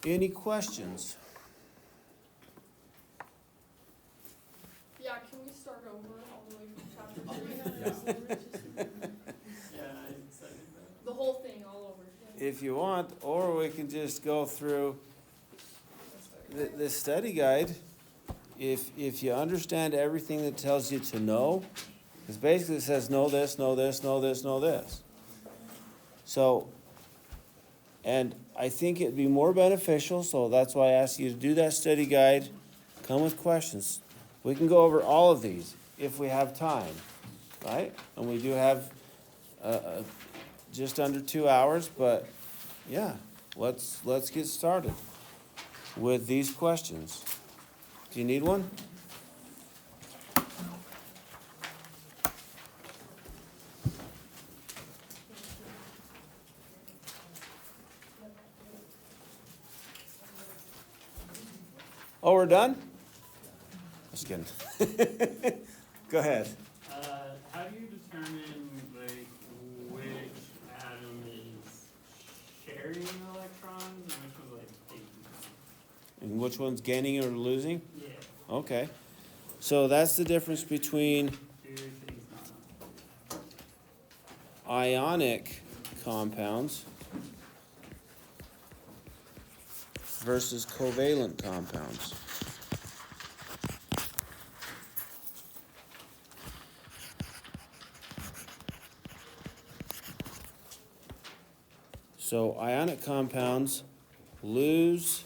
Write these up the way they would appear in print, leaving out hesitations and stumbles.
Any questions? Yeah, can we start over all the way from chapter 3? The whole thing all over. Yeah. If you want, or we can just go through the study guide. If you understand everything that tells you to know, because basically it says know this, know this, know this, know this. So, and I think it'd be more beneficial, so that's why I asked you to do that study guide. Come with questions. We can go over all of these if we have time, right? And we do have just under 2 hours, but yeah, let's get started with these questions. Do you need one? Oh, we're done? Just kidding. Go ahead. How do you determine which atom is sharing electrons and which one's taking them? And which one's gaining or losing? Yeah. Okay. So that's the difference between Two things not. ionic compounds versus covalent compounds. So ionic compounds lose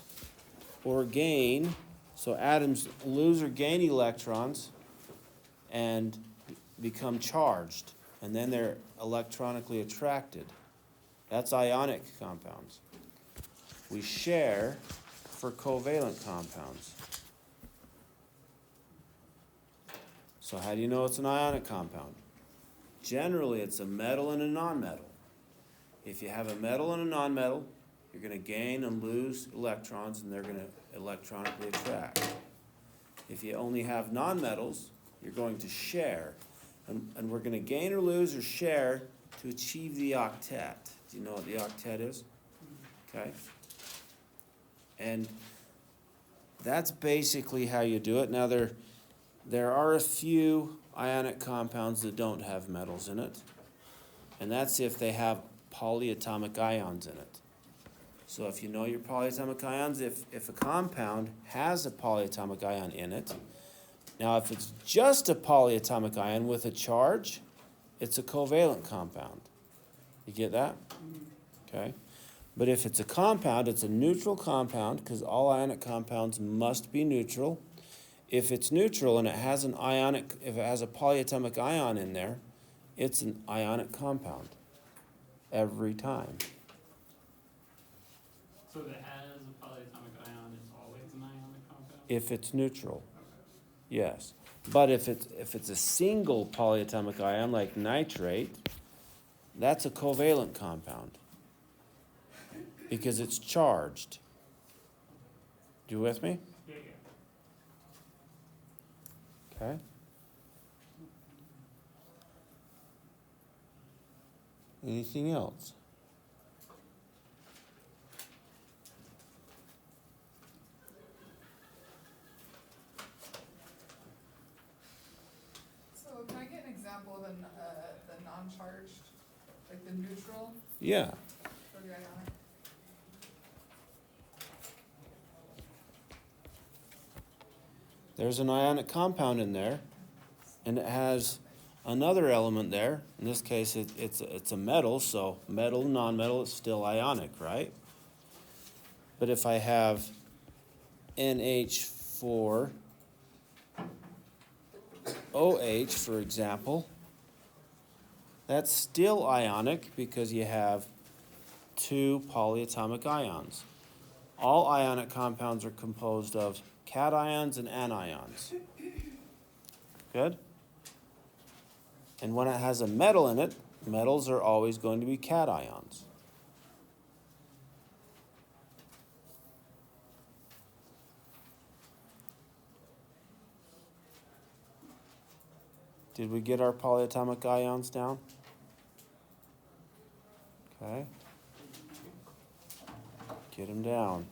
or gain, so atoms lose or gain electrons and become charged, and then they're electronically attracted. That's ionic compounds. We share for covalent compounds. So how do you know it's an ionic compound? Generally, it's a metal and a nonmetal. If you have a metal and a nonmetal, you're going to gain and lose electrons, and they're going to electronically attract. If you only have nonmetals, you're going to share. And we're going to gain or lose or share to achieve the octet. Do you know what the octet is? Okay. And that's basically how you do it. Now, there are a few ionic compounds that don't have metals in it. And that's if they have polyatomic ions in it. So if you know your polyatomic ions, if a compound has a polyatomic ion in it, now if it's just a polyatomic ion with a charge, it's a covalent compound. You get that? Okay. But if it's a compound, it's a neutral compound, because all ionic compounds must be neutral. If it's neutral and it has if it has a polyatomic ion in there, it's an ionic compound. Every time. So if it has a polyatomic ion, it's always an ionic compound? If it's neutral, Okay. yes. But if it's a single polyatomic ion like nitrate, that's a covalent compound because it's charged. You with me? Yeah. Okay. Anything else? So can I get an example of the non-charged, like the neutral Yeah. for the ionic? There's an ionic compound in there, and it has another element there. In this case, it's a metal, so metal, non-metal, it's still ionic, right? But if I have NH4 OH, for example, that's still ionic because you have two polyatomic ions. All ionic compounds are composed of cations and anions. Good? And when it has a metal in it, metals are always going to be cations. Did we get our polyatomic ions down? Okay. Get them down.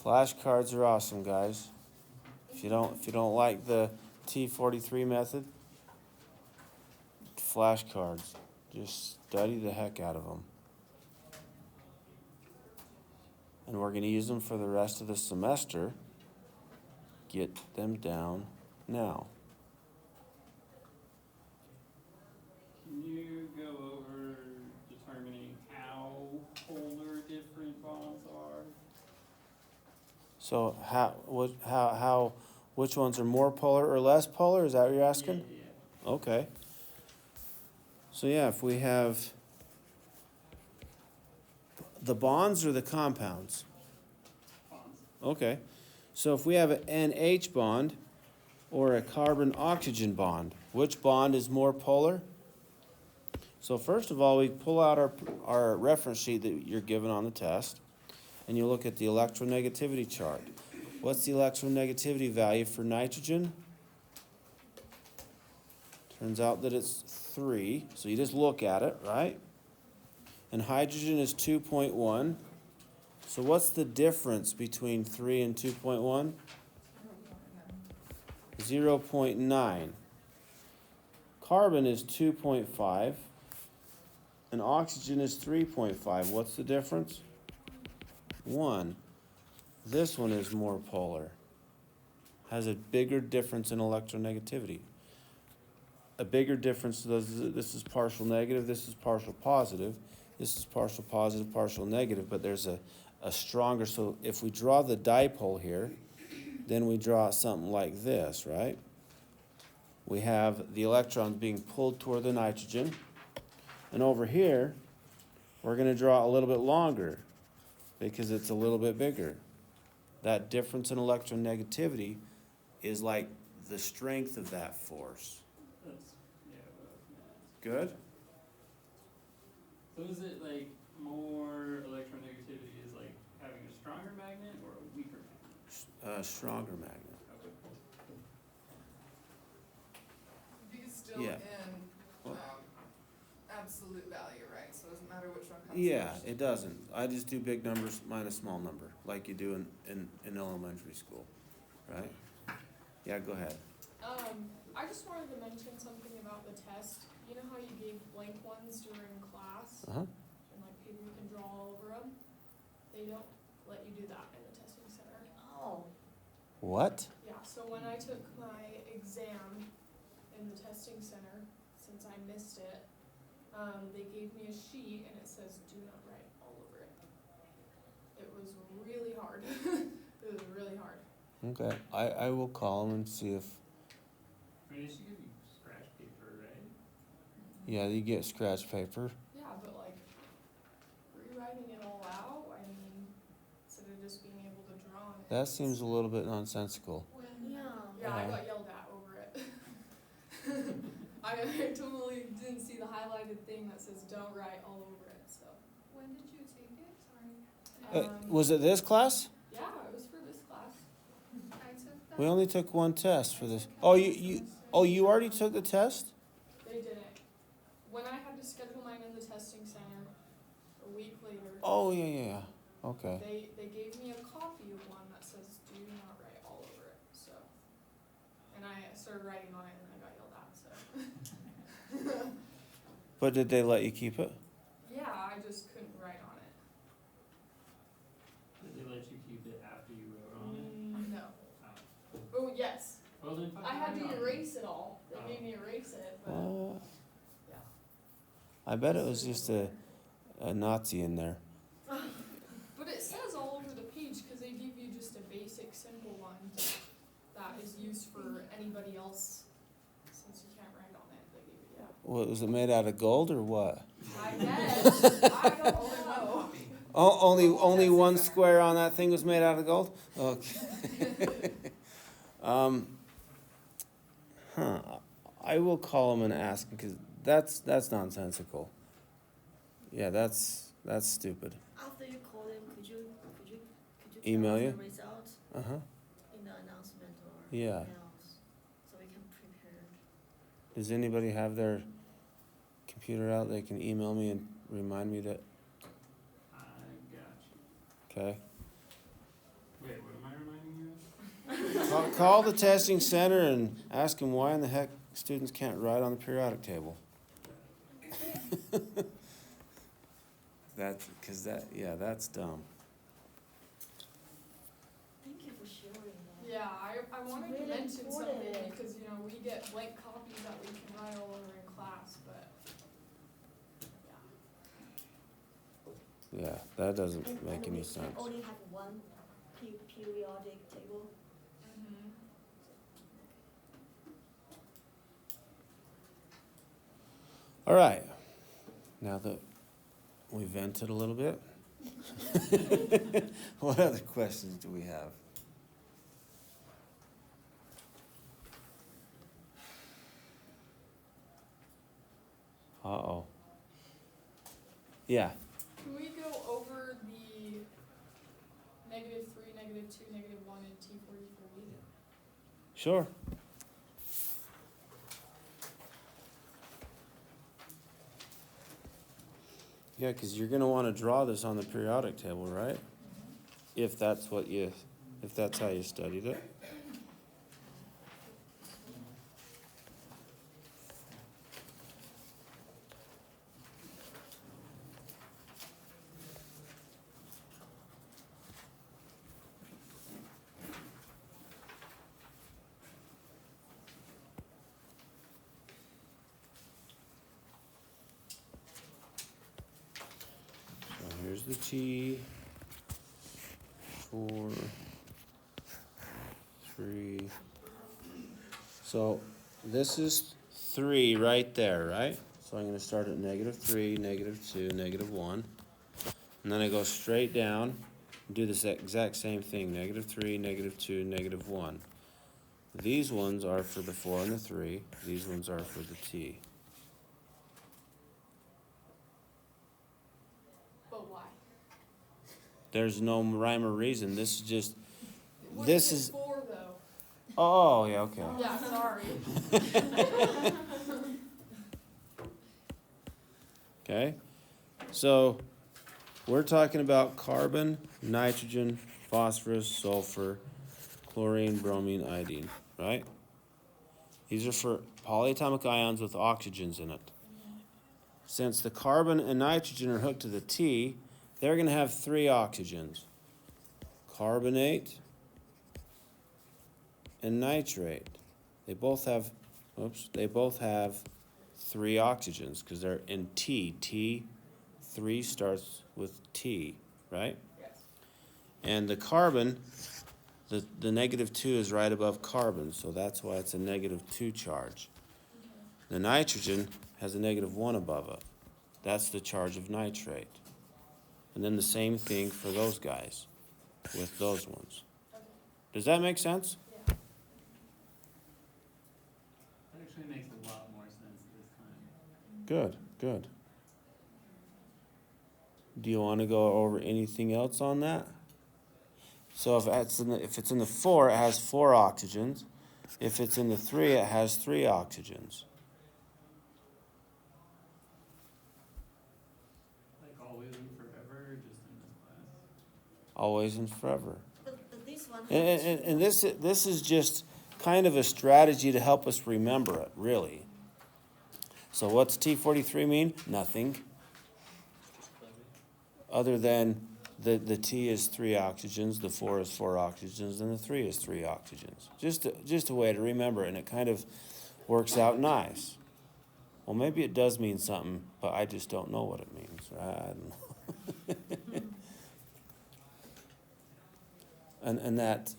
Flashcards are awesome, guys. If you don't like the T43 method, flashcards. Just study the heck out of them. And we're going to use them for the rest of the semester. Get them down now. Can you go over determining how polar different bonds are? So which ones are more polar or less polar? Is that what you're asking? Yeah. Okay. So yeah, if we have the bonds or the compounds? Bonds. Okay. So if we have an NH bond or a carbon-oxygen bond, which bond is more polar? So first of all, we pull out our reference sheet that you're given on the test, and you look at the electronegativity chart. What's the electronegativity value for nitrogen? Turns out that it's 3, so you just look at it, right? And hydrogen is 2.1. So what's the difference between 3 and 2.1? 0.9. Carbon is 2.5. And oxygen is 3.5. What's the difference? 1. This one is more polar. Has a bigger difference in electronegativity. A bigger difference, this is partial negative, this is partial positive. This is partial positive, partial negative, but there's a stronger, so if we draw the dipole here, then we draw something like this, right? We have the electrons being pulled toward the nitrogen, and over here, we're going to draw a little bit longer because it's a little bit bigger. That difference in electronegativity is like the strength of that force. That's, yeah, what I was gonna ask. Good? So is it like more electronegativity is like having a stronger magnet or a weaker magnet? Stronger magnet. Okay. These still Yeah. in, absolute value, right? So it doesn't matter which one comes Yeah, first. it doesn't. I just do big numbers minus small number, like you do in elementary school, right? Yeah, go ahead. I just wanted to mention something about the test. You know how you gave blank ones during class? Uh-huh. And like people you can draw all over them? They don't let you do that in the testing center. Oh, What? Yeah, so when I took my exam in the testing center, since I missed it, they gave me a sheet and it says, do not write all over it. It was really hard. It was really hard. Okay, I will call them and see if, I mean, they should give you scratch paper, right? yeah, you get scratch paper. Yeah, but like, rewriting it all out, I mean, instead of just being able to draw on it. That seems a little bit nonsensical. yeah. Yeah, I got yelled at over it. I totally didn't see the highlighted thing that says don't write all over it, so. When did you take it? Sorry. Was it this class? Yeah, it was for this class. I took that. We only took one test for this. Oh, you already took the test? They didn't. When I had to schedule mine in the testing center a week later, Oh, yeah. Okay. they gave me a copy of one that says do not write all over it, so. And I started writing on it and I got yelled at, so. But did they let you keep it? Yeah, I just couldn't write on it. Did they let you keep it after you wrote on it? No. Oh. Oh, yes. Well, then I had fucking write to on it. erase it all. They Oh. made me erase it, but yeah. I bet it was just a Nazi in there. But it says all over the page because they give you just a basic, simple one that is used for anybody else. Since you can't write on it, they give you that. What, was it made out of gold or what? I guess. I don't Only one know. copy. Oh, only The whole testing one center. square on that thing was made out of gold? Okay. I will call them and ask because that's nonsensical. Yeah, that's stupid. After you call them, could you Email tell you? us the results Uh-huh. in the announcement or Yeah. emails, so we can prepare? Does anybody have their computer out? They can email me and remind me that, I got you. okay? Wait, Call the testing center and ask them why in the heck students can't write on the periodic table. That's that's dumb. Thank you for sharing that. Yeah, I wanted to really mention something important. because, you know, we get blank copies that we can write all over in class, but, yeah. Yeah, that doesn't And make we any can sense. only have one periodic table. Mm-hmm. All right. Now that we vented a little bit, what other questions do we have? Uh-oh. Yeah. Can we go over the -3, -2, -1, and T43? Sure. Yeah, because you're going to want to draw this on the periodic table, right? If that's how you studied it. So here's the T, 4, 3. So this is 3 right there, right? So I'm going to start at -3, -2, -1. And then I go straight down and do this exact same thing, -3, -2, -1. These ones are for the 4 and the 3. These ones are for the T. But why? There's no rhyme or reason. This is just, What this is is, it for, though? oh, yeah, okay. Yeah, sorry. Okay, so we're talking about carbon, nitrogen, phosphorus, sulfur, chlorine, bromine, iodine, right? These are for polyatomic ions with oxygens in it. Since the carbon and nitrogen are hooked to the T, they're going to have 3 oxygens. Carbonate and nitrate. They both have 3 oxygens because they're in T. T3 starts with T, right? Yes. And the carbon, the -2 is right above carbon, so that's why it's a -2 charge. The nitrogen has a -1 above it. That's the charge of nitrate. And then the same thing for those guys with those ones. Okay. Does that make sense? Yeah. That actually makes a lot more sense this time. Good, good. Do you want to go over anything else on that? So if it's in the 4, it has 4 oxygens. If it's in the 3, it has 3 oxygens. Like always and forever, or just in this class? Always and forever. But this one And this is just kind of a strategy to help us remember it, really. So what's T43 mean? Nothing. Other than the T is 3 oxygens, the 4 is 4 oxygens, and the 3 is 3 oxygens. Just a way to remember it, and it kind of works out nice. Well, maybe it does mean something, but I just don't know what it means. I don't know. And that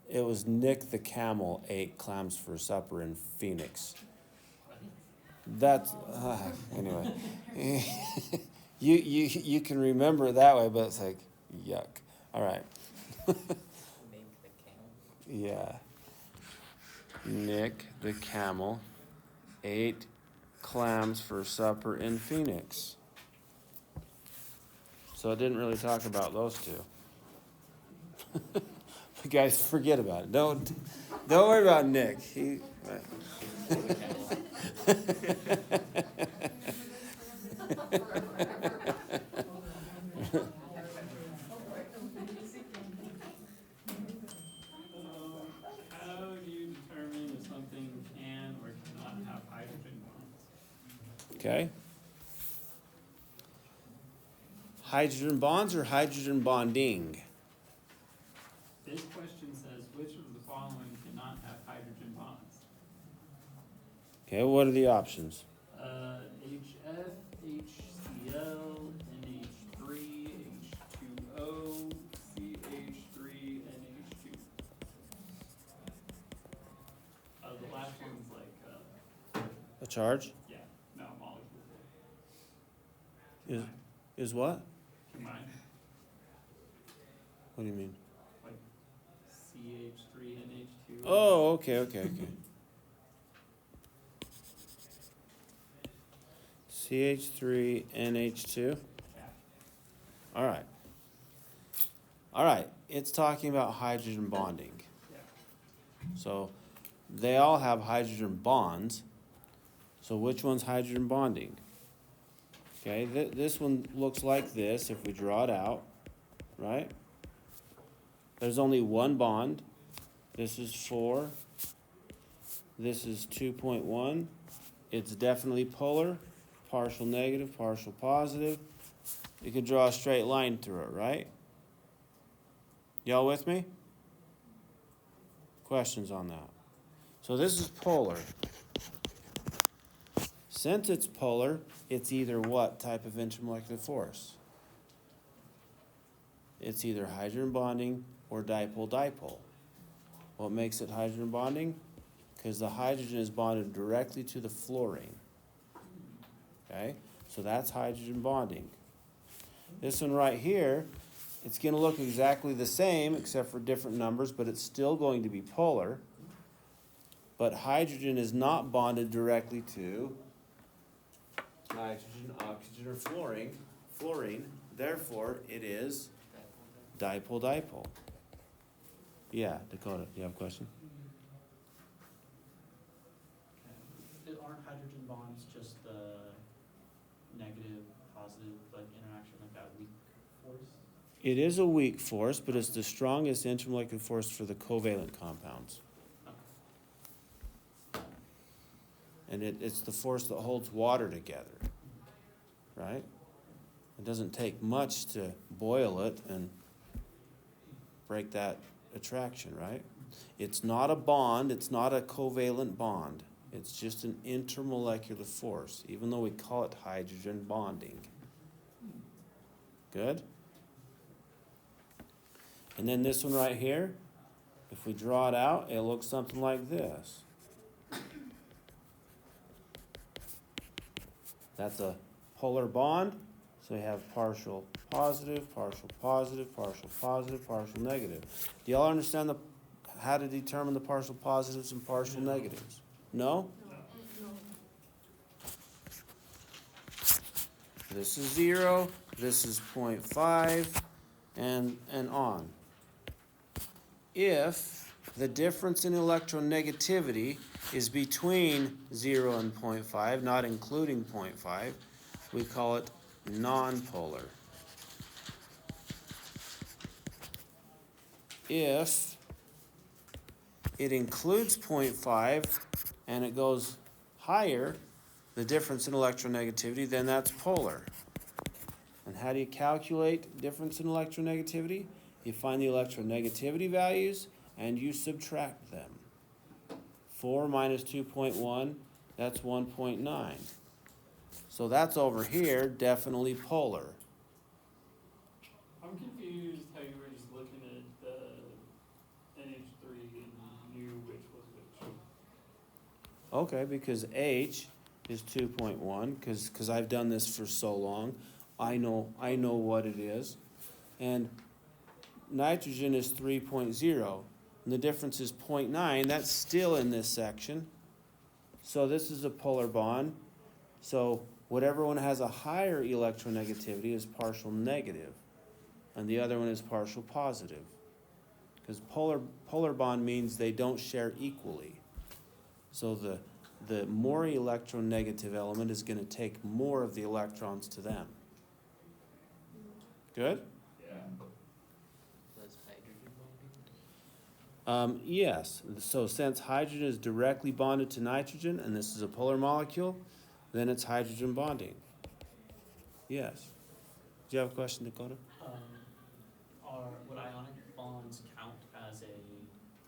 it was Nick the camel ate clams for supper in Phoenix. That's anyway. You can remember it that way, but it's like yuck. All right. Yeah. Nick the camel ate clams for supper in Phoenix. So it didn't really talk about those two. You guys forget about it. Don't worry about Nick. He. hydrogen bonds or hydrogen bonding? This question says, which of the following cannot have hydrogen bonds? Okay, what are the options? HF, HCl, NH3, H2O, CH3, NH2. The last one's like, A charge? yeah, no, molecule. Is, is what? Combined, What do you mean? like CH3, NH2. Oh, okay. CH3NH2. Yeah. All right, it's talking about hydrogen bonding. Yeah. So they all have hydrogen bonds. So which one's hydrogen bonding? Okay, this one looks like this if we draw it out, right? There's only one bond. This is 4. This is 2.1. It's definitely polar, partial negative, partial positive. You can draw a straight line through it, right? Y'all with me? Questions on that? So this is polar. Since it's polar, it's either what type of intermolecular force? It's either hydrogen bonding or dipole-dipole. What makes it hydrogen bonding? Because the hydrogen is bonded directly to the fluorine. Okay, so that's hydrogen bonding. This one right here, it's going to look exactly the same except for different numbers, but it's still going to be polar. But hydrogen is not bonded directly to nitrogen, oxygen, or fluorine. Therefore, it is dipole-dipole. Yeah, Dakota, you have a question? Aren't hydrogen bonds just the negative, positive, like interaction, like that weak force? It is a weak force, but it's the strongest intermolecular force for the covalent compounds. And it's the force that holds water together, right? It doesn't take much to boil it and break that attraction, right? It's not a bond, it's not a covalent bond. It's just an intermolecular force, even though we call it hydrogen bonding. Good? And then this one right here, if we draw it out, it looks something like this. That's a polar bond, so we have partial positive, partial positive, partial positive, partial negative. Do y'all understand how to determine the partial positives and partial negatives? No? This is 0, this is 0.5, and on. If the difference in electronegativity is between 0 and 0.5, not including 0.5, we call it nonpolar. If it includes 0.5 and it goes higher, the difference in electronegativity, then that's polar. And how do you calculate difference in electronegativity? You find the electronegativity values and you subtract them. 4 minus 2.1, that's 1.9. So that's over here, definitely polar. I'm confused how you were just looking at the NH3 and knew which was which. Okay, because H is 2.1, because I've done this for so long. I know what it is. And nitrogen is 3.0. And the difference is 0.9. That's still in this section. So this is a polar bond. So whatever one has a higher electronegativity is partial negative. And the other one is partial positive. Because polar bond means they don't share equally. So the more electronegative element is going to take more of the electrons to them. Good? Yeah. That's hydrogen bonding? Yes. So since hydrogen is directly bonded to nitrogen, and this is a polar molecule, then it's hydrogen bonding. Yes. Do you have a question, Dakota? Would ionic bonds count as a,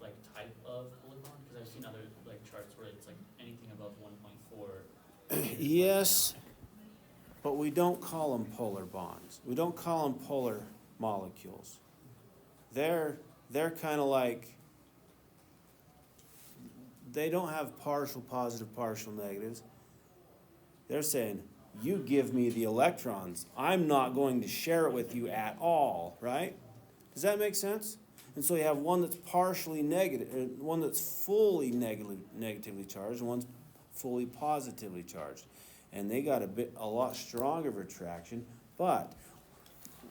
like, type of polar bond? Cause I've seen other, like, charts where it's like anything above 1.4. Yes, but we don't call them polar bonds. We don't call them polar molecules. They're kind of like, they don't have partial positive, partial negatives. They're saying, you give me the electrons. I'm not going to share it with you at all, right? Does that make sense? And so you have one that's partially negative, one that's fully negatively charged, and one's fully positively charged. And they got a lot stronger of attraction, but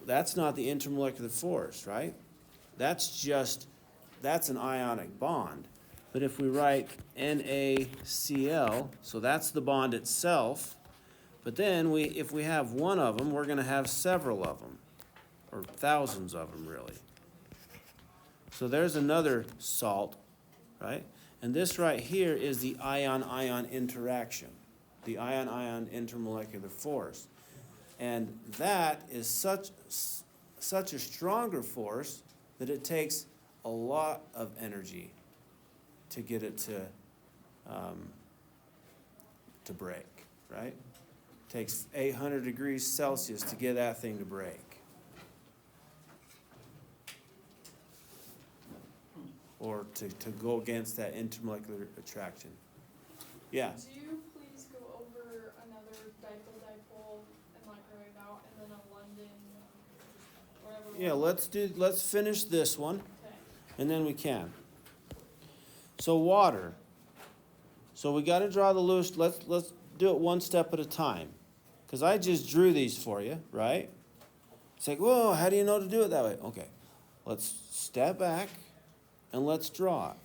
that's not the intermolecular force, right? That's an ionic bond. But if we write NaCl, so that's the bond itself, but then if we have one of them, we're going to have several of them, or thousands of them, really. So there's another salt, right? And this right here is the ion-ion interaction, the ion-ion intermolecular force. And that is such a stronger force that it takes a lot of energy to get it to break, right? It takes 800 degrees Celsius to get that thing to break. Or to go against that intermolecular attraction. Yeah. Do you please go over another dipole and like write it out, and then a London, whatever. Yeah, let's finish this one, Okay. and then we can. So water. So we got to draw the Lewis. Let's do it one step at a time, because I just drew these for you, right? It's like, whoa, how do you know to do it that way? Okay, let's step back and let's draw it.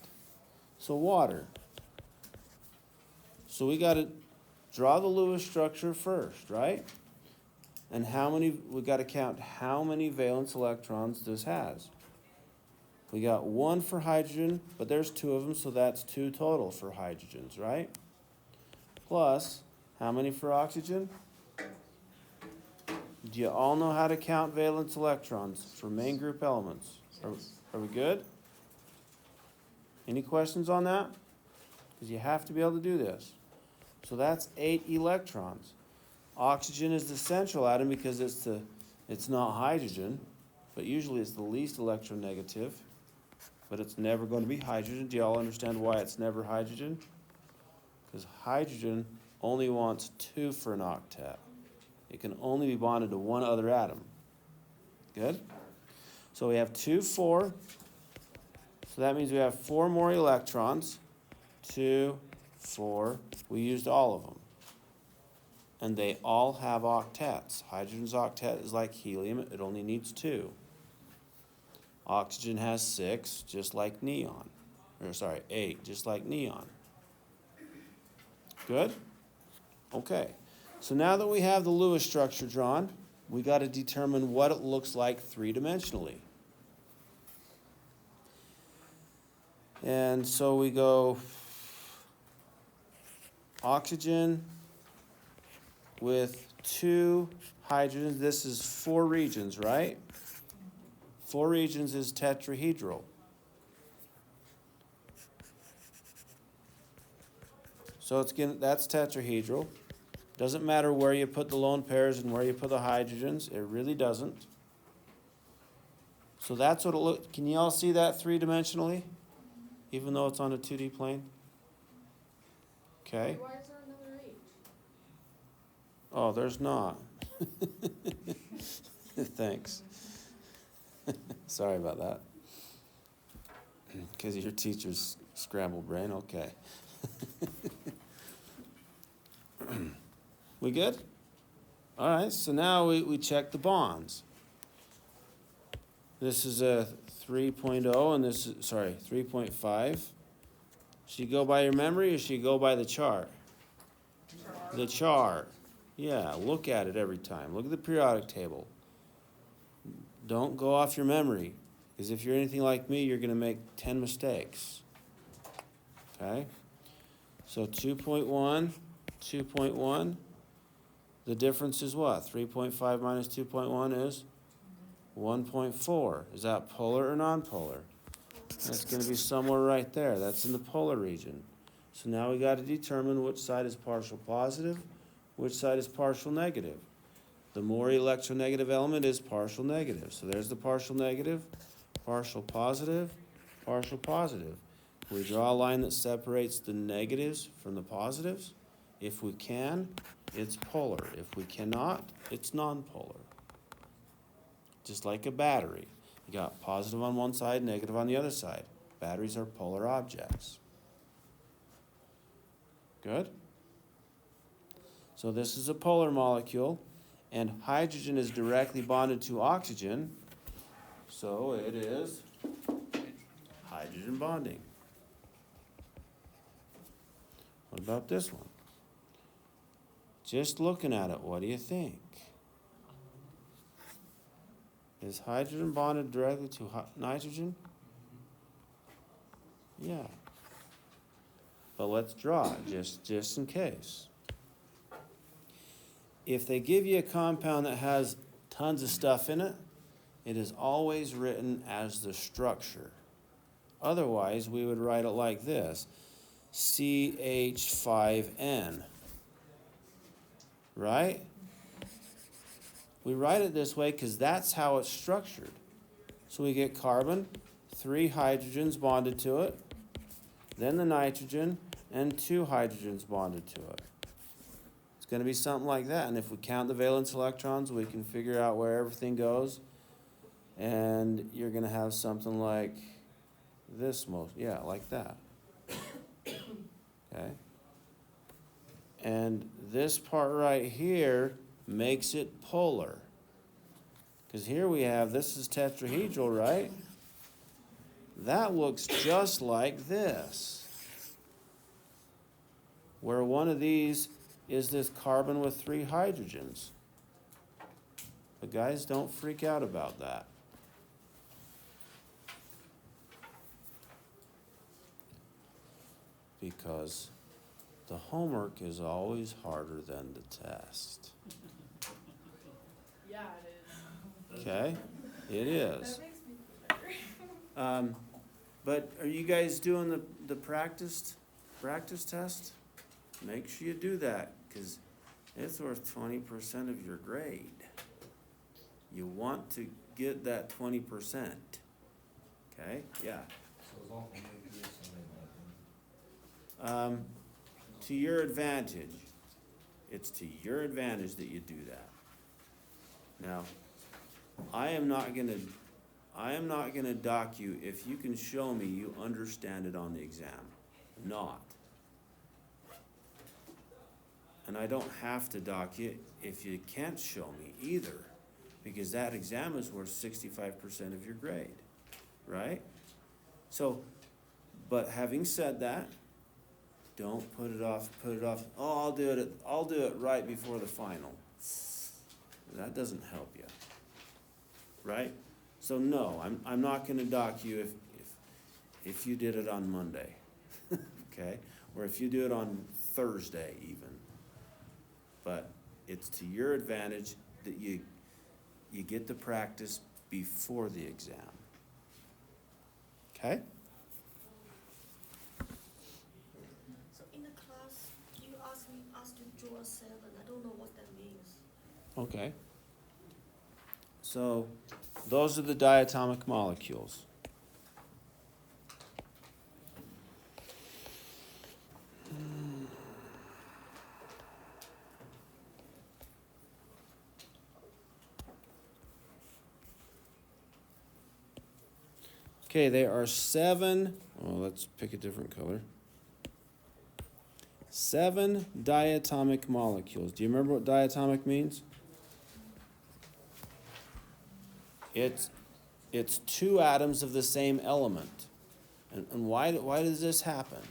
So water. So we got to draw the Lewis structure first, right? And we got to count how many valence electrons this has. We got one for hydrogen, but there's two of them, so that's two total for hydrogens, right? Plus, how many for oxygen? Do you all know how to count valence electrons for main group elements? Are we good? Any questions on that? Because you have to be able to do this. So that's 8 electrons. Oxygen is the central atom because it's not hydrogen, but usually it's the least electronegative. But it's never going to be hydrogen. Do you all understand why it's never hydrogen? Because hydrogen only wants 2 for an octet. It can only be bonded to one other atom. Good? So we have 2, 4. So that means we have 4 more electrons. 2, 4. We used all of them. And they all have octets. Hydrogen's octet is like helium. It only needs 2. Oxygen has 6, just like neon. 8, just like neon. Good? Okay. So now that we have the Lewis structure drawn, we got to determine what it looks like three-dimensionally. And so we go oxygen with 2 hydrogens. This is 4 regions, right? 4 regions is tetrahedral. So that's tetrahedral. Doesn't matter where you put the lone pairs and where you put the hydrogens. It really doesn't. So that's what it looks. Can you all see that three-dimensionally? Even though it's on a 2D plane? Okay. Why is there another H? Oh, there's not. Thanks. Sorry about that. Because your teacher's scrambled brain. Okay. We good? All right, so now we check the bonds. This is a 3.0 and this is, 3.5. Should you go by your memory or should you go by the chart? The chart. Yeah, look at it every time. Look at the periodic table. Don't go off your memory, because if you're anything like me, you're going to make 10 mistakes. Okay? So 2.1, 2.1. The difference is what? 3.5 minus 2.1 is 1.4. Is that polar or nonpolar? That's going to be somewhere right there. That's in the polar region. So now we got to determine which side is partial positive, which side is partial negative. The more electronegative element is partial negative. So there's the partial negative, partial positive, partial positive. We draw a line that separates the negatives from the positives. If we can, it's polar. If we cannot, it's nonpolar. Just like a battery. You got positive on one side, negative on the other side. Batteries are polar objects. Good? So this is a polar molecule, and hydrogen is directly bonded to oxygen, so it is hydrogen bonding. What about this one? Just looking at it, what do you think? Is hydrogen bonded directly to nitrogen? Yeah. But let's draw it, just in case. If they give you a compound that has tons of stuff in it, it is always written as the structure. Otherwise, we would write it like this, CH5N. Right? We write it this way because that's how it's structured. So we get carbon, 3 hydrogens bonded to it, then the nitrogen, and 2 hydrogens bonded to it. It's going to be something like that. And if we count the valence electrons, we can figure out where everything goes. And you're going to have something like this, like that. Okay? And this part right here makes it polar. Because here we have, this is tetrahedral, right? That looks just like this. Where one of these is this carbon with 3 hydrogens. But guys, don't freak out about that. Because the homework is always harder than the test. Yeah, it is. Okay? It is. That makes me feel better. But are you guys doing the practice test? Make sure you do that, because it's worth 20% of your grade. You want to get that 20%. Okay? Yeah. To your advantage. It's to your advantage that you do that. Now, I am not gonna dock you if you can show me you understand it on the exam. Not. And I don't have to dock you if you can't show me either, because that exam is worth 65% of your grade, right? So, but having said that, don't put it off, oh, I'll do it right before the final. That doesn't help you, right? So no, I'm not gonna dock you if you did it on Monday, okay? Or if you do it on Thursday even. But it's to your advantage that you get the practice before the exam. Okay? So in the class, you asked to draw a 7. I don't know what that means. Okay. So those are the diatomic molecules. Okay, there are 7, well, let's pick a different color. 7 diatomic molecules. Do you remember what diatomic means? It's 2 atoms of the same element. And why does this happen?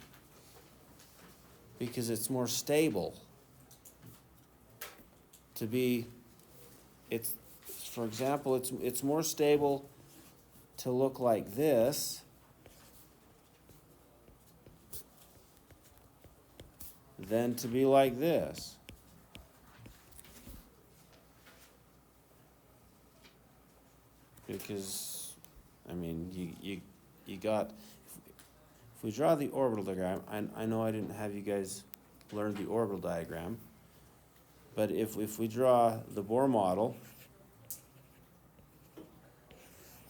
Because it's more stable. For example, it's more stable to look like this than to be like this. because, I mean, you got, if we draw the orbital diagram, I know I didn't have you guys learn the orbital diagram, but if we draw the Bohr model,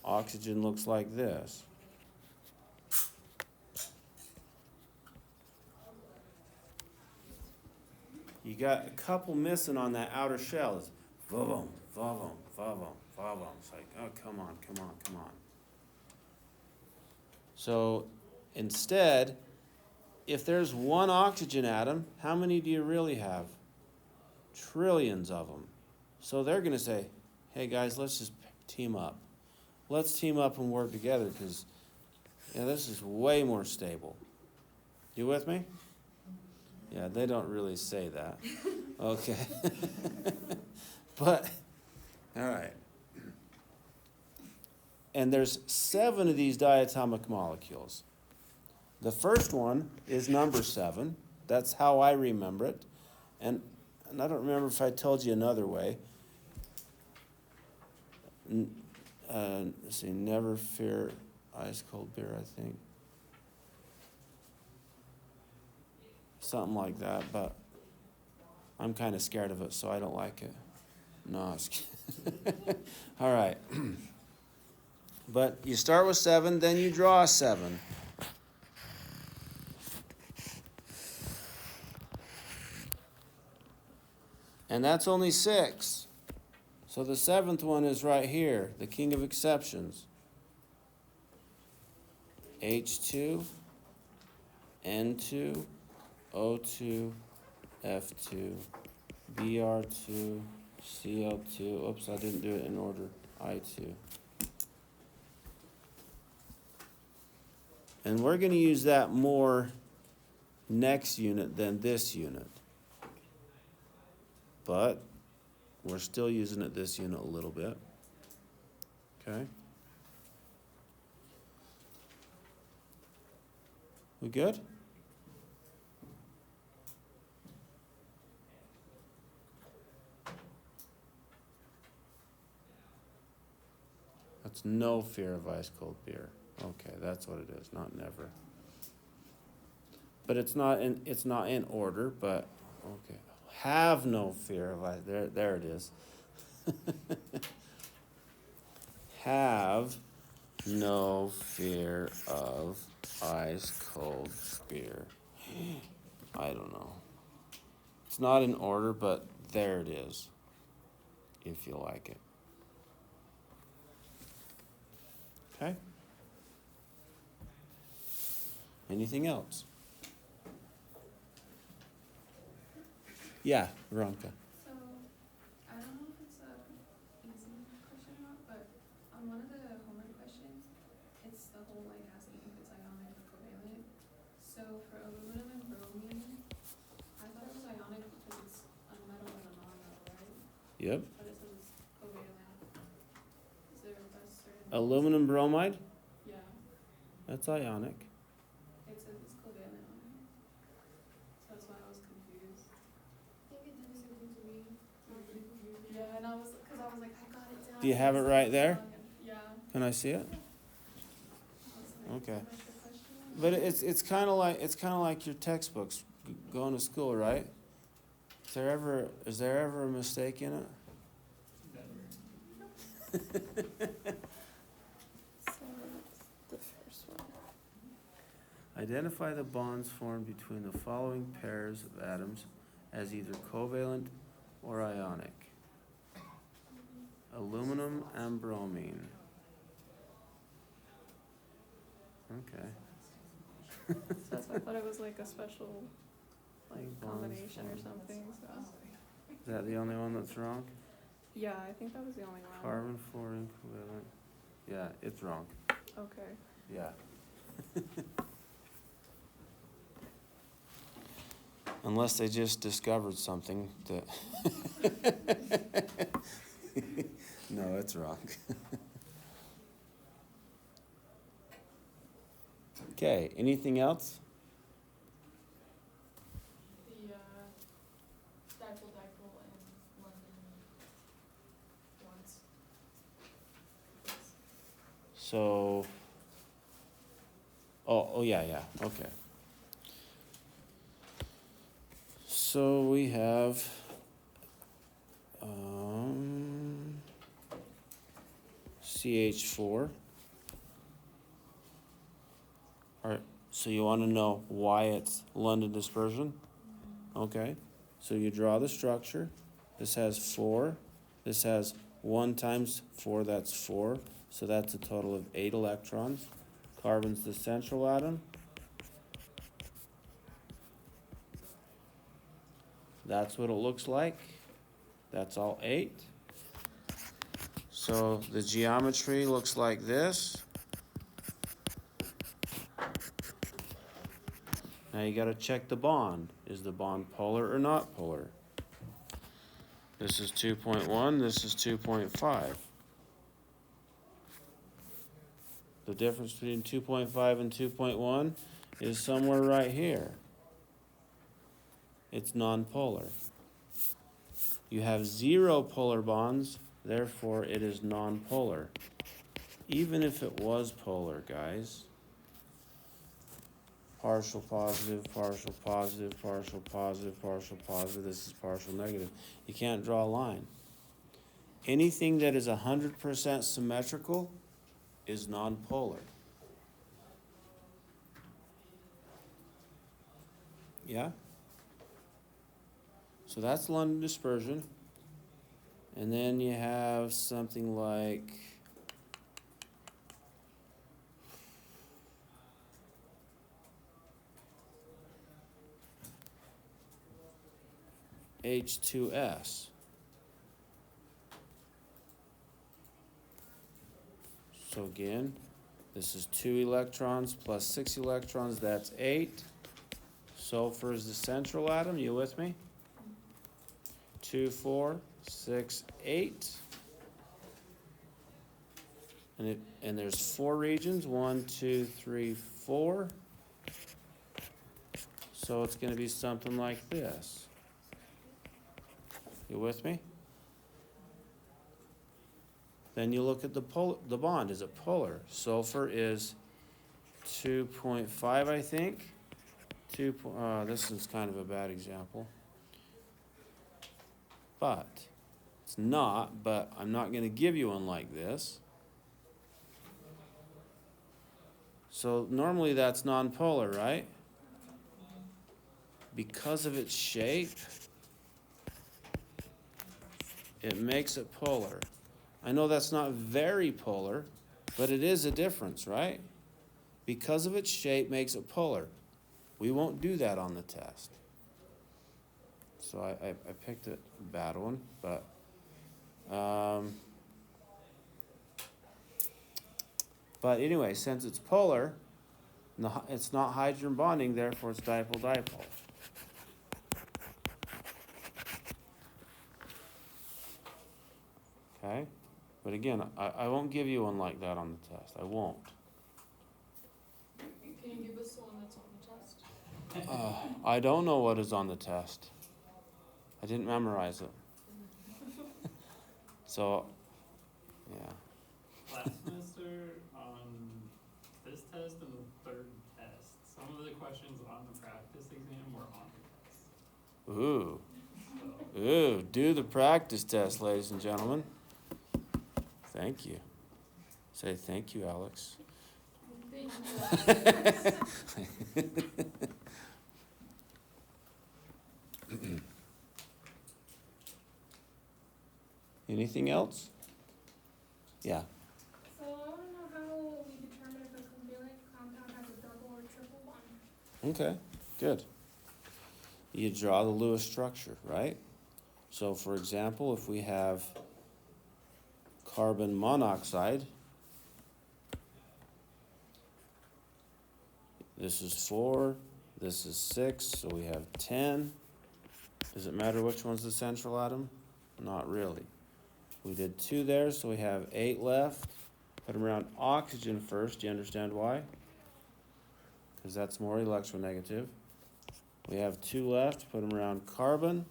oxygen looks like this. You got a couple missing on that outer shell. It's vavum, vavum, vavum, vavum. It's like, oh, come on, come on, come on. So instead, if there's one oxygen atom, how many do you really have? Trillions of them. So they're going to say, hey guys, let's just team up. Let's team up and work together because this is way more stable. You with me? Yeah, they don't really say that. Okay. But, all right. And there's 7 of these diatomic molecules. The first one is number 7. That's how I remember it. And I don't remember if I told you another way. Let's see, never fear ice cold beer, I think. Something like that, but I'm kind of scared of it, so I don't like it. No, I was kidding. All right. But you start with 7, then you draw a 7. And that's only 6. So the 7th one is right here, the king of exceptions. H2, N2, O2, F2, Br2, Cl2. Oops, I didn't do it in order. I2. And we're going to use that more next unit than this unit. But we're still using it this unit a little bit. Okay? We good? That's no fear of ice cold beer. Okay, that's what it is, not never. But it's not in order, but okay. Have no fear of ice. There it is. Have no fear of ice cold beer. I don't know. It's not in order, but there it is. If you like it. Okay? Anything else? Yeah, Veronica. So, I don't know if it's a easy question or not, but on one of the homework questions, it's the whole like asking if it's ionic or covalent. So for aluminum and bromine, I thought it was ionic because it's a metal and a non-metal, right? Yep. But it says it's covalent. Is there a certain? Aluminum bromide, Yeah, that's ionic. it says it's covalent on it. So that's why I was confused. I think it did the same thing to me. Yeah, and I was like, I got it down. Do you have it right there? Yeah. Can I see it? I was like, Okay. what's the question? But it's kind of like your textbooks going to school, right? Is there ever a mistake in it? So the first one. Identify the bonds formed between the following pairs of atoms as either covalent or ionic. Aluminum and bromine. Okay. So that's why I thought it was like a special like Bonds combination or formed. something, so. Is that the only one that's wrong? Yeah, I think that was the only one. Carbon, fluorine, covalent. Yeah, it's wrong. Okay. Yeah. Unless they just discovered something that. No, it's wrong. Okay, anything else? The dipole and London ones. So, oh, yeah, okay. So we have, CH4. Alright, so you wanna know why it's London dispersion? Okay, so you draw the structure. This has 4. This has 1 times 4, that's 4. So that's a total of 8 electrons. Carbon's the central atom. That's what it looks like. That's all 8. So the geometry looks like this. Now you gotta check the bond. Is the bond polar or not polar? This is 2.1, this is 2.5. The difference between 2.5 and 2.1 is somewhere right here. It's nonpolar. You have 0 polar bonds, therefore it is nonpolar. Even if it was polar, guys. Partial positive, partial positive, partial positive, partial positive, this is partial negative. You can't draw a line. Anything that is 100% symmetrical is nonpolar. Yeah? So that's London dispersion. And then you have something like H2S. So again, this is 2 electrons plus 6 electrons, that's 8. Sulfur is the central atom, you with me? 2, 4, 6, 8. And there's 4 regions, 1, 2, 3, 4. So it's gonna be something like this. You with me? Then you look at the bond. Is it polar? Sulfur is 2.5, I think. This is kind of a bad example. But it's not, but I'm not going to give you one like this. So normally that's nonpolar, right? Because of its shape, it makes it polar. I know that's not very polar, but it is a difference, right? Because of its shape makes it polar. We won't do that on the test. So I picked a bad one, but anyway, since it's polar, it's not hydrogen bonding, therefore it's dipole-dipole. Okay? But again, I won't give you one like that on the test. I won't. Can you give us the one that's on the test? I don't know what is on the test. I didn't memorize it. So, yeah. Last semester on this test and the third test, some of the questions on the practice exam were on the test. Ooh. So, Ooh, do the practice test, ladies and gentlemen. Thank you. Say thank you, Alex. Thank you. Anything else? Yeah. So I wanna know how we determine if a covalent compound has a double or triple bond. Okay, good. You draw the Lewis structure, right? So for example, if we have carbon monoxide, this is 4, this is 6, so we have 10. Does it matter which one's the central atom? Not really. We did 2 there, so we have 8 left. Put them around oxygen first. Do you understand why? Because that's more electronegative. We have 2 left. Put them around carbon.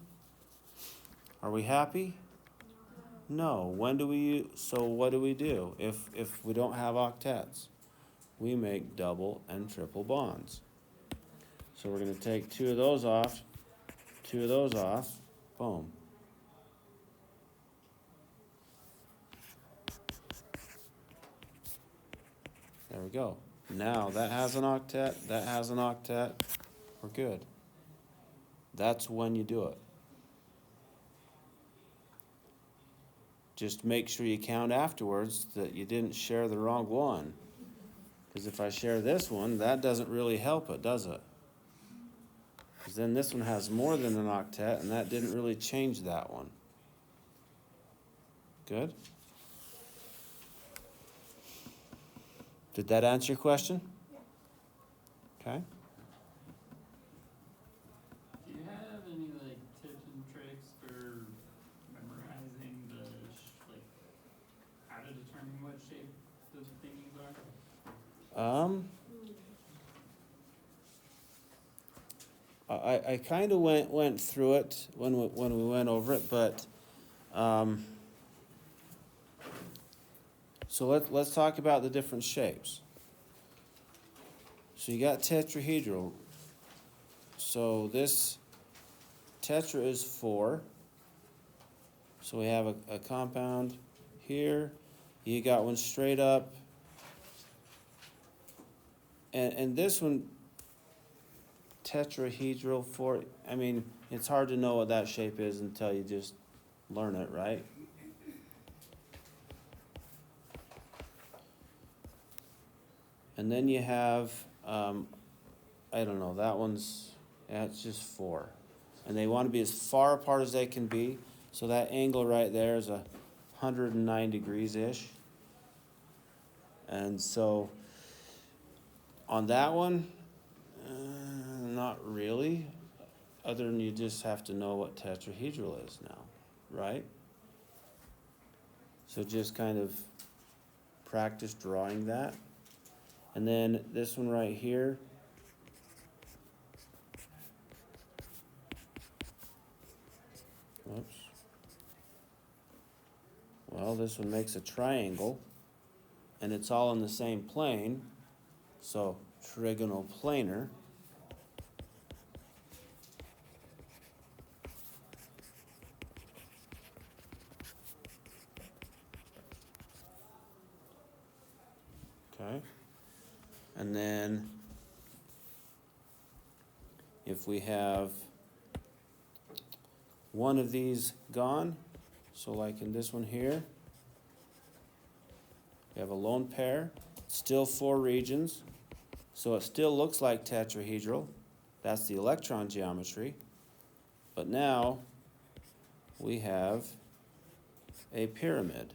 Are we happy? No, when do we, so what do we do if we don't have octets? We make double and triple bonds. So we're gonna take two of those off, boom. There we go. Now that has an octet, that has an octet, we're good. That's when you do it. Just make sure you count afterwards that you didn't share the wrong one. Because if I share this one, that doesn't really help it, does it? Because then this one has more than an octet, and that didn't really change that one. Good? Did that answer your question? Okay. Do you have any like tips and tricks for memorizing like how to determine what shape the thingies are? I kind of went through it when we went over it, but so let's talk about the different shapes. So you got tetrahedral. So this tetra is 4. So we have a compound here. You got one straight up. And this one, tetrahedral 4, I mean, it's hard to know what that shape is until you just learn it, right? And then you have, I don't know, that one's, yeah, it's just 4. And they want to be as far apart as they can be. So that angle right there is 109 degrees-ish. And so on that one, not really, other than you just have to know what tetrahedral is now, right? So just kind of practice drawing that. And then this one right here, whoops. Well, this one makes a triangle, and it's all in the same plane, so trigonal planar. Okay. And then if we have one of these gone, so like in this one here, we have a lone pair, still 4 regions, so it still looks like tetrahedral. That's the electron geometry. But now we have a pyramid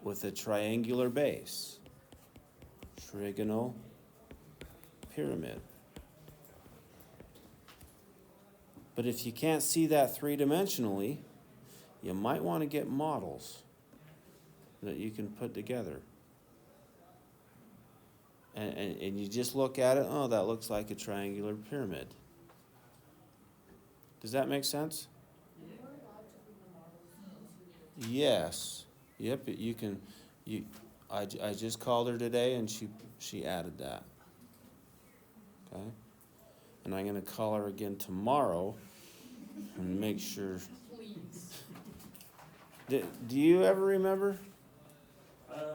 with a triangular base. Trigonal pyramid. But if you can't see that three-dimensionally, you might want to get models that you can put together. And you just look at it, oh, that looks like a triangular pyramid. Does that make sense? Yes. Yep, you can. I just called her today, and she added that. Okay. And I'm gonna call her again tomorrow and make sure. Please. Do you ever remember,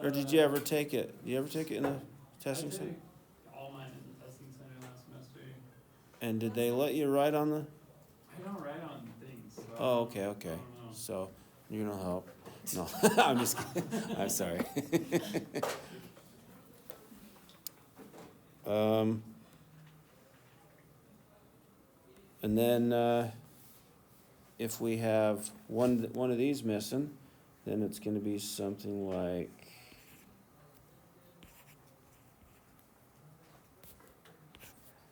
or did you ever take it? Did you ever take it in a testing I took center? all mine in the testing center last semester. And did they let you write on the? I don't write on things. So Oh, okay, okay. I don't know. So you're gonna help? No, I'm just kidding. I'm sorry. And then if we have one of these missing, then it's going to be something like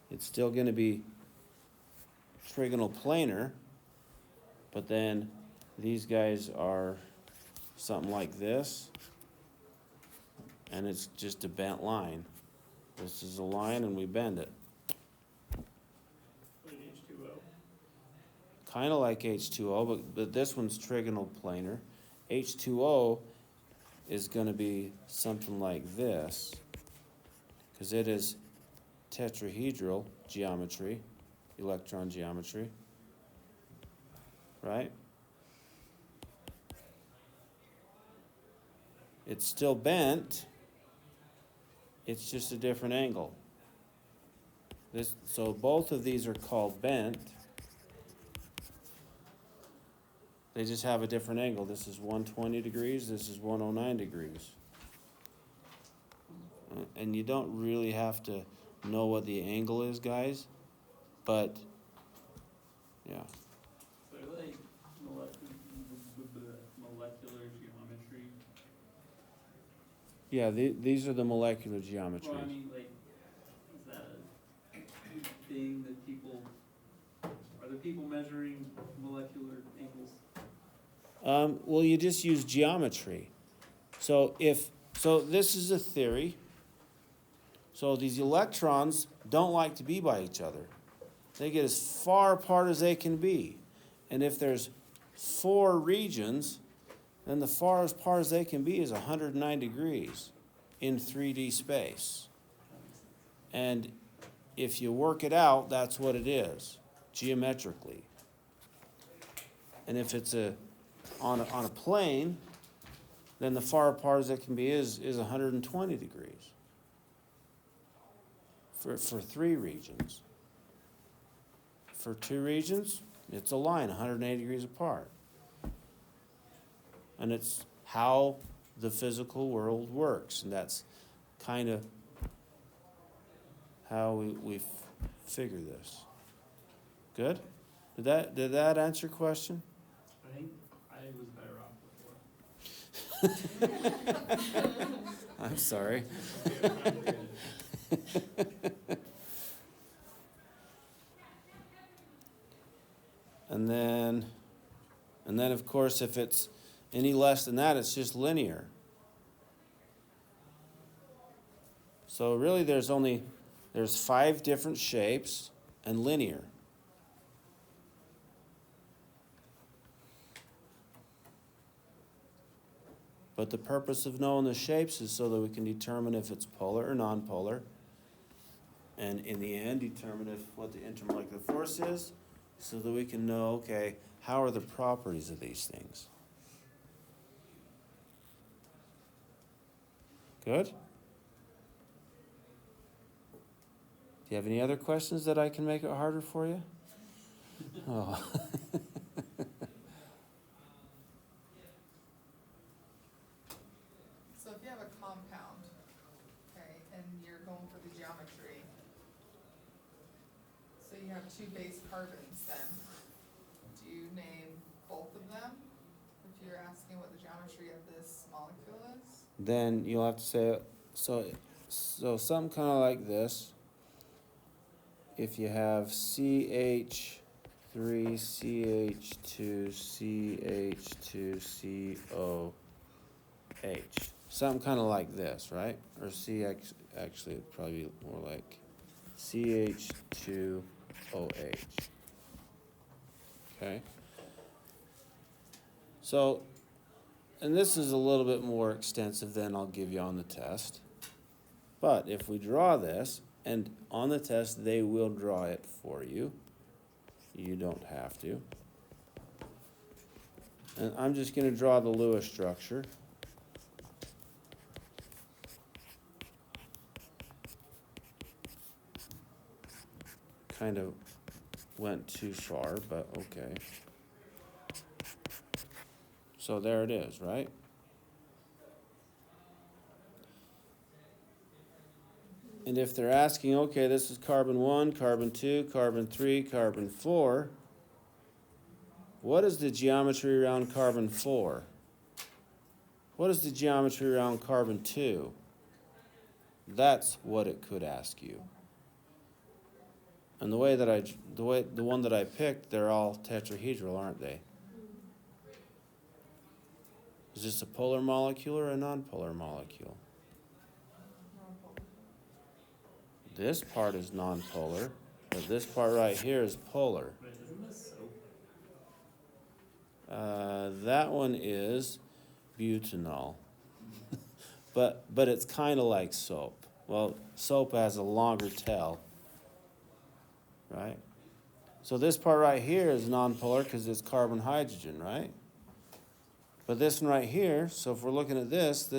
it's still going to be trigonal planar, but then these guys are something like this, and it's just a bent line. This is a line, and we bend it. Put an H2O. kind of like H2O, but this one's trigonal planar. H2O is going to be something like this, because it is tetrahedral geometry, electron geometry, right? It's still bent, it's just a different angle. So both of these are called bent. They just have a different angle. This is 120 degrees, this is 109 degrees. And you don't really have to know what the angle is, guys, but yeah. So like molecular geometry. Yeah, these are the molecular geometries. Well, I mean, like, is that a thing that people, are there people measuring molecular angles? Well, you just use geometry. So this is a theory. So these electrons don't like to be by each other. They get as far apart as they can be. And if there's 4 regions, then the farthest apart as they can be is 109 degrees in 3D space. And if you work it out, that's what it is, geometrically. And if it's on a plane, then the far apart as it can be is 120 degrees for 3 regions. For 2 regions, it's a line 180 degrees apart. And it's how the physical world works, and that's kind of how we figure this. Good? Did that answer your question? I think I was better off before. I'm sorry. And then of course, if it's any less than that, it's just linear. So really there's 5 different shapes and linear. But the purpose of knowing the shapes is so that we can determine if it's polar or nonpolar. And in the end, determine what the intermolecular force is, so that we can know, okay, how are the properties of these things? Good? Do you have any other questions that I can make it harder for you? Oh. So if you have a compound, okay, and you're going for the geometry, so you have 2 base carbons then, do you name both of them? If you're asking what the geometry of this molecule is? Then you'll have to say, so something kind of like this. If you have CH3, CH2, CH2, COH. Something kind of like this, right? Or CX, actually it'd probably be more like CH2OH. Okay? So, and this is a little bit more extensive than I'll give you on the test. But if we draw this, and on the test they will draw it for you. You don't have to. And I'm just going to draw the Lewis structure. Kind of went too far, but okay. So there it is, right? And if they're asking, okay, this is carbon 1, carbon 2, carbon 3, carbon 4, what is the geometry around carbon 4? What is the geometry around carbon 2? That's what it could ask you. And the one that I picked, they're all tetrahedral, aren't they? Is this a polar molecule or a nonpolar molecule? This part is nonpolar, but this part right here is polar. But isn't this soap? That one is butanol. But it's kind of like soap. Well, soap has a longer tail, right? So this part right here is nonpolar because it's carbon hydrogen, right? But this one right here, so if we're looking at this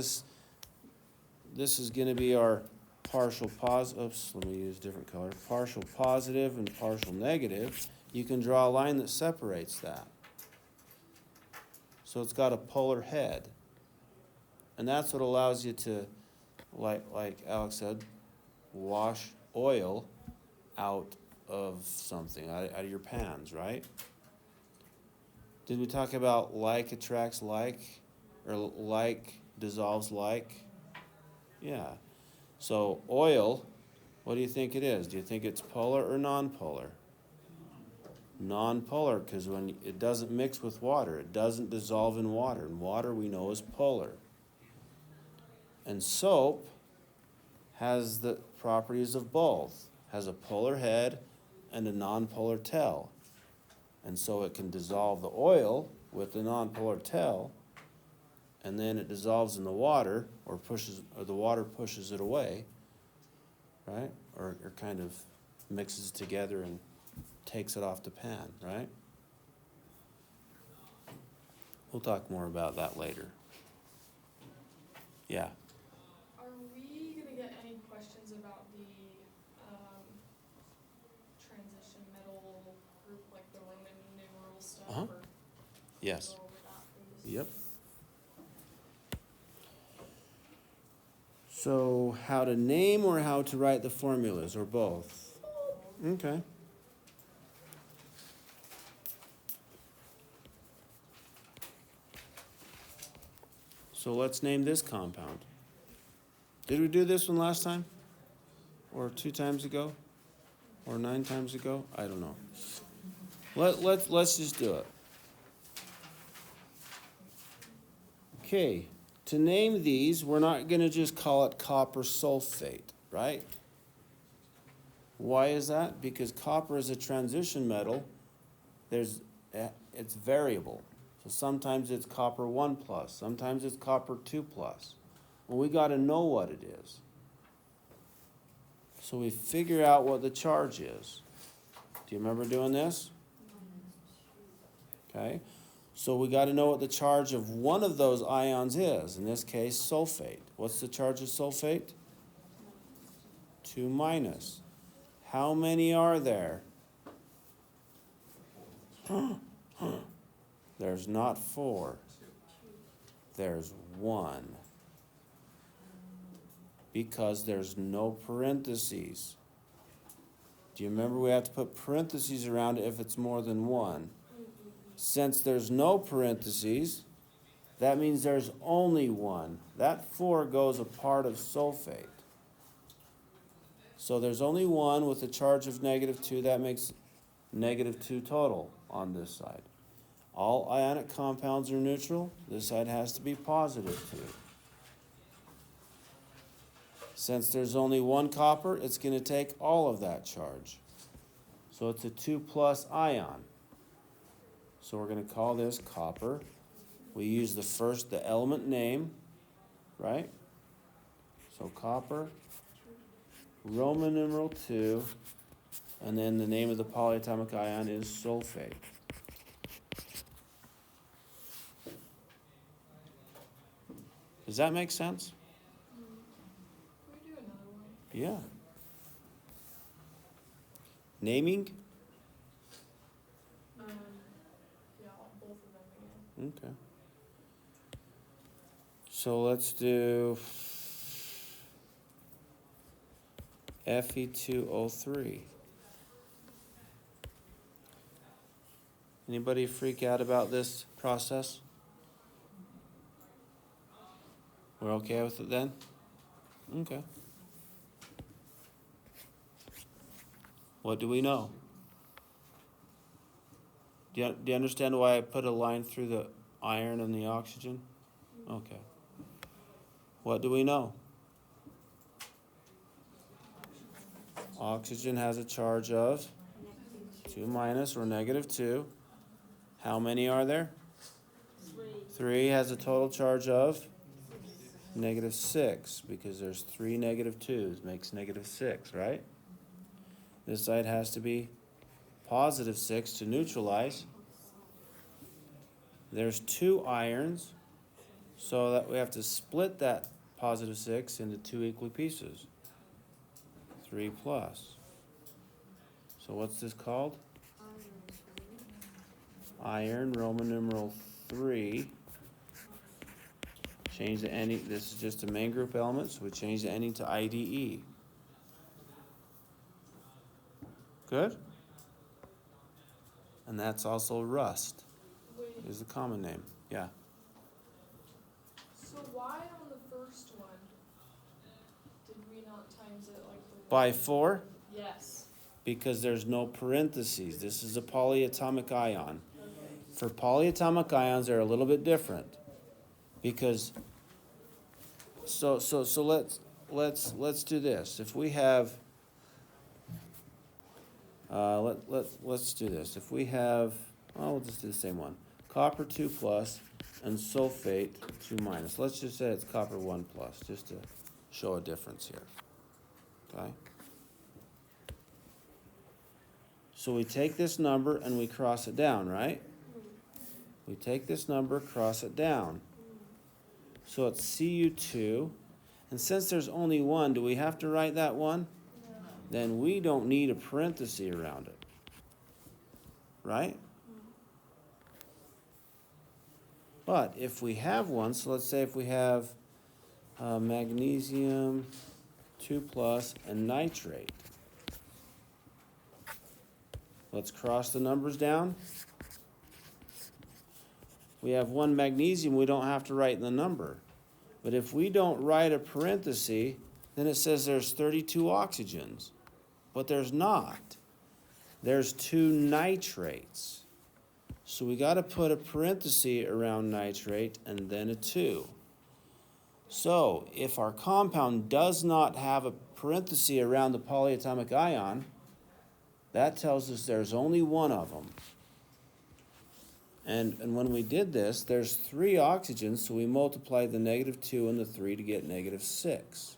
is going to be our partial positive. Oops, let me use a different color. Partial positive and partial negative. You can draw a line that separates that. So it's got a polar head. And that's what allows you to, like Alex said, wash oil out of something, out of your pans, right? Did we talk about like attracts like, or like dissolves like? Yeah. So oil, what do you think it is? Do you think it's polar or nonpolar? Non-polar, because when it doesn't mix with water, it doesn't dissolve in water, and water we know is polar. And soap has the properties of both, has a polar head and a nonpolar tail. And so it can dissolve the oil with the nonpolar tail, and then it dissolves in the water, or the water pushes it away, right? Or kind of mixes together and takes it off the pan, right? We'll talk more about that later. Yeah. Are we gonna get any questions about the, transition metal group, like the Roman numeral stuff, Uh-huh. or Yes. go over that, please? Yep. So how to name or how to write the formulas, or both? Okay. So let's name this compound. Did we do this one last time? Or 2 times ago? Or 9 times ago? I don't know. Let's just do it. Okay, to name these, we're not gonna just call it copper sulfate, right? Why is that? Because copper is a transition metal. It's variable. So sometimes it's copper 1+, sometimes it's copper 2+. Well, we gotta know what it is. So we figure out what the charge is. Do you remember doing this? Okay, so we gotta know what the charge of one of those ions is, in this case, sulfate. What's the charge of sulfate? 2-. How many are there? There's not 4. There's 1. Because there's no parentheses. Do you remember we have to put parentheses around it if it's more than 1? Since there's no parentheses, that means there's only 1. That 4 goes a part of sulfate. So there's only 1 with a charge of -2. That makes -2 total on this side. All ionic compounds are neutral. This side has to be +2. Since there's only 1 copper, it's going to take all of that charge. So it's a 2+ ion. So we're going to call this copper. We use the element name, right? So copper, Roman numeral 2, and then the name of the polyatomic ion is sulfate. Does that make sense? Can we do another one? Yeah. Naming? Yeah, both of them again. Okay. So let's do Fe2O3. Anybody freak out about this process? We're okay with it then? Okay. What do we know? Do you understand why I put a line through the iron and the oxygen? Okay. What do we know? Oxygen has a charge of 2- or -2. How many are there? 3 has a total charge of -6 because there's 3 -2s, makes -6, right? This side has to be +6 to neutralize. There's 2 irons, so that we have to split that +6 into 2 equal pieces. 3 plus. So what's this called? Iron, Roman numeral 3. Change the ending, this is just a main group element, so we change the ending to IDE. Good? And that's also rust, Wait, is the common name. Yeah. so why on the first one did we not times it like the By one? 4, Yes, because there's no parentheses. This is a polyatomic ion. okay. For polyatomic ions, they're a little bit different. Because, so let's do this. If we have, let's do this. If we have, we'll just do the same one. Copper 2 plus and sulfate 2 minus. Let's just say it's copper 1 plus, just to show a difference here. Okay? So we take this number and we cross it down, right? We take this number, cross it down. So it's Cu2. And since there's only 1, do we have to write that 1? No. Then we don't need a parenthesis around it. Right? But if we have one, so let's say if we have magnesium 2 plus and nitrate. Let's cross the numbers down. We have 1 magnesium, we don't have to write the number. But if we don't write a parenthesis, then it says there's 32 oxygens. But there's not. There's 2 nitrates. So we got to put a parenthesis around nitrate and then a 2. So if our compound does not have a parenthesis around the polyatomic ion, that tells us there's only 1 of them. And when we did this, there's 3 oxygens, so we multiply the -2 and the 3 to get -6.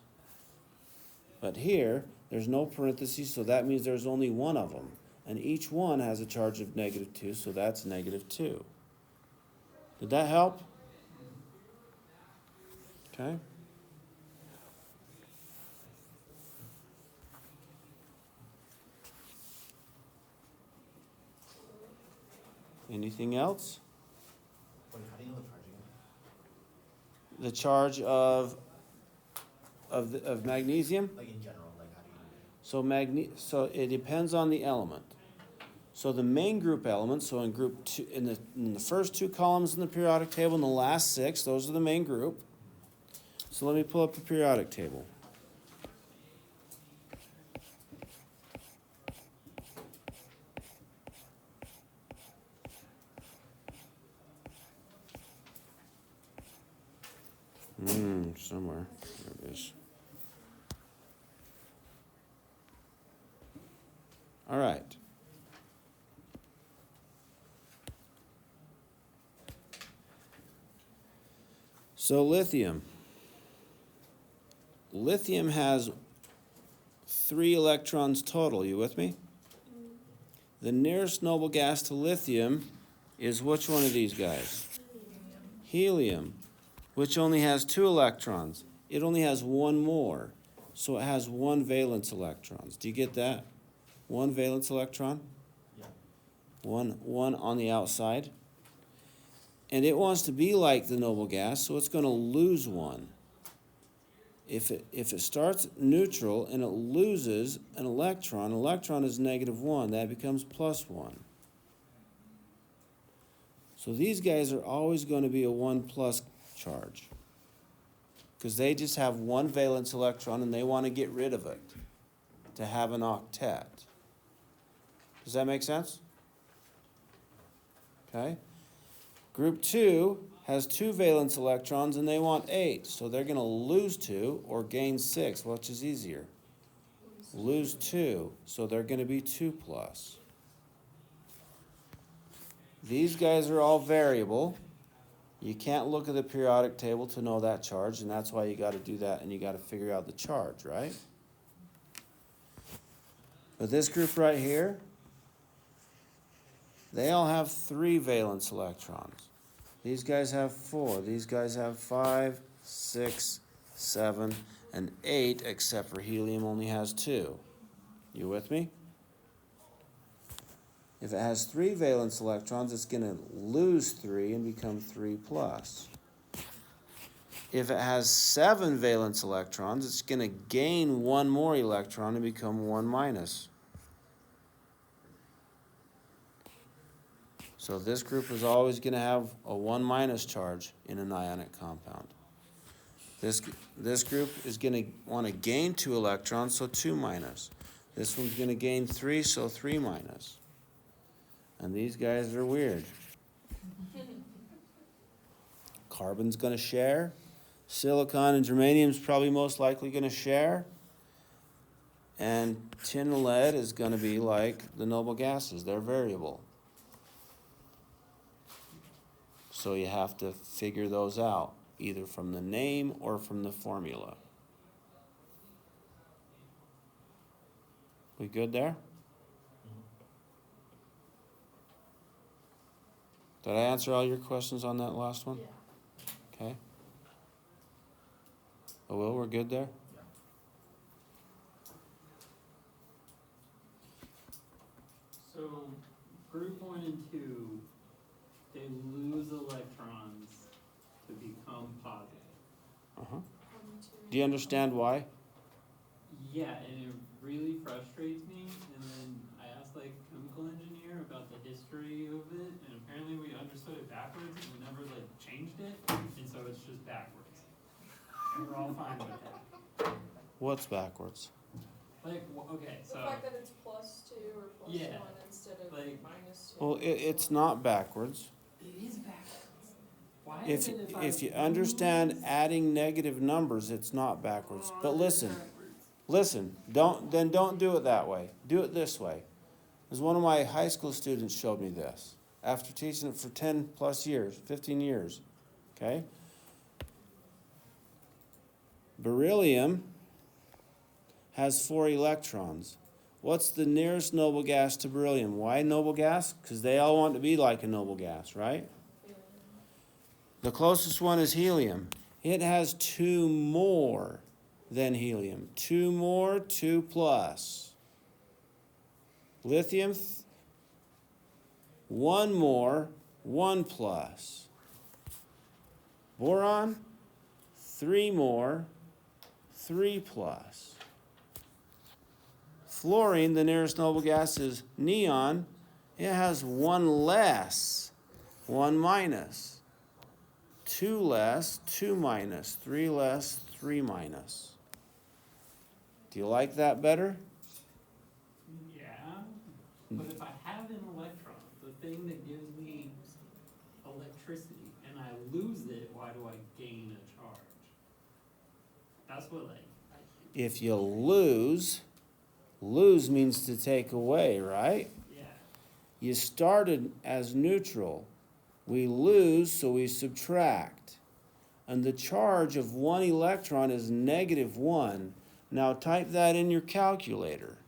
But here, there's no parentheses, so that means there's only 1 of them. And each one has a charge of -2, so that's -2. Did that help? Okay. Anything else? Wait, how do you know the charge again? The charge of magnesium? Like in general, like how do you do it? So it depends on the element. So the main group elements, so in group 2, in the first 2 columns in the periodic table and the last 6, those are the main group. So let me pull up the periodic table. Somewhere. There it is. All right. So lithium. Lithium has 3 electrons total. You with me? The nearest noble gas to lithium is which one of these guys? Helium, which only has 2 electrons. It only has 1 more, so it has 1 valence electrons. Do you get that? 1 valence electron? Yeah. One on the outside. And it wants to be like the noble gas, so it's going to lose 1. If it starts neutral and it loses an electron is -1, that becomes +1. So these guys are always going to be a 1 plus charge, because they just have 1 valence electron and they want to get rid of it to have an octet. Does that make sense? Okay. Group 2 has 2 valence electrons and they want 8, so they're going to lose 2 or gain 6, which is easier. Lose 2, so they're going to be 2 plus. These guys are all variable. You can't look at the periodic table to know that charge, and that's why you gotta do that, and you gotta figure out the charge, right? But this group right here, they all have 3 valence electrons. These guys have 4, these guys have 5, 6, 7, and 8, except for helium only has 2. You with me? If it has 3 valence electrons, it's gonna lose 3 and become 3 plus. If it has 7 valence electrons, it's gonna gain 1 more electron and become 1 minus. So this group is always going to have a 1 minus charge in an ionic compound. This group is going to want to gain 2 electrons, so 2 minus. This one's going to gain 3, so 3 minus. And these guys are weird. Carbon's going to share. Silicon and germanium's probably most likely going to share. And tin and lead is going to be like the noble gases. They're variable. So you have to figure those out, either from the name or from the formula. We good there? Did I answer all your questions on that last one? Yeah. Okay. Oh, well, we're good there? So, group 1 and 2, they lose electrons to become positive. Uh-huh. 1, 2. Do you understand why? Yeah, and it really frustrates me, and then I asked like chemical engineer about the history of it, and apparently we understood it backwards, and we never like changed it, and so it's just backwards. And we're all fine with that. What's backwards? Like, okay, The so, fact that it's +2 or +1 Yeah, instead of like- -2. Well, it's not backwards. it is backwards. Why If, is it if you understand adding negative numbers, it's not backwards. But listen, don't do it that way. Do it this way. As one of my high school students showed me this, after teaching it for 10 plus years, 15 years, okay? Beryllium has 4 electrons. What's the nearest noble gas to beryllium? Why noble gas? Because they all want to be like a noble gas, right? Yeah. The closest one is helium. It has 2 more than helium. 2 more, 2 plus. Lithium, 1 more, 1 plus. Boron, 3 more, 3 plus. Fluorine, the nearest noble gas is neon. It has 1 less, 1 minus. 2 less, 2 minus. 3 less, 3 minus. Do you like that better? Yeah, but if I have an electron, the thing that gives me electricity, and I lose it, why do I gain a charge? That's what If you lose means to take away, right? yeah. You started as neutral. We lose, so we subtract. And the charge of 1 electron is -1. Now type that in your calculator.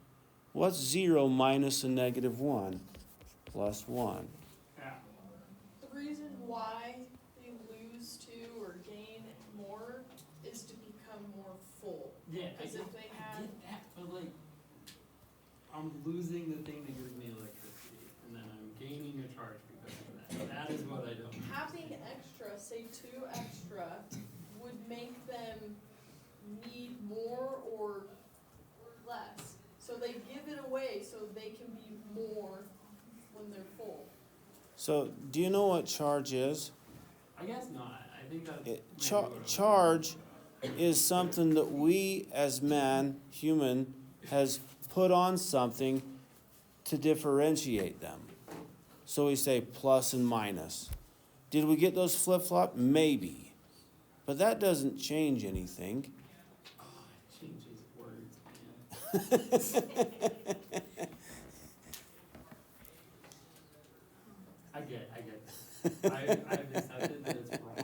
What's 0 minus a -1? +1. Yeah. The reason why they lose 2 or gain more is to become more full. Yeah, Because if they I have, get that, but like, I'm losing the thing that gives me electricity, and then I'm gaining a charge because of that. That is what I don't. having extra, say 2 extra, would make them need more or less. So they give it away so they can be more when they're full. So do you know what charge is? I guess not. I think that's. maybe what I'm- Charge is something that we as human, has put on something to differentiate them. So we say plus and minus. Did we get those flip-flop? Maybe. But that doesn't change anything. Oh, it changes words, man. I get it. I've accepted that it's wrong.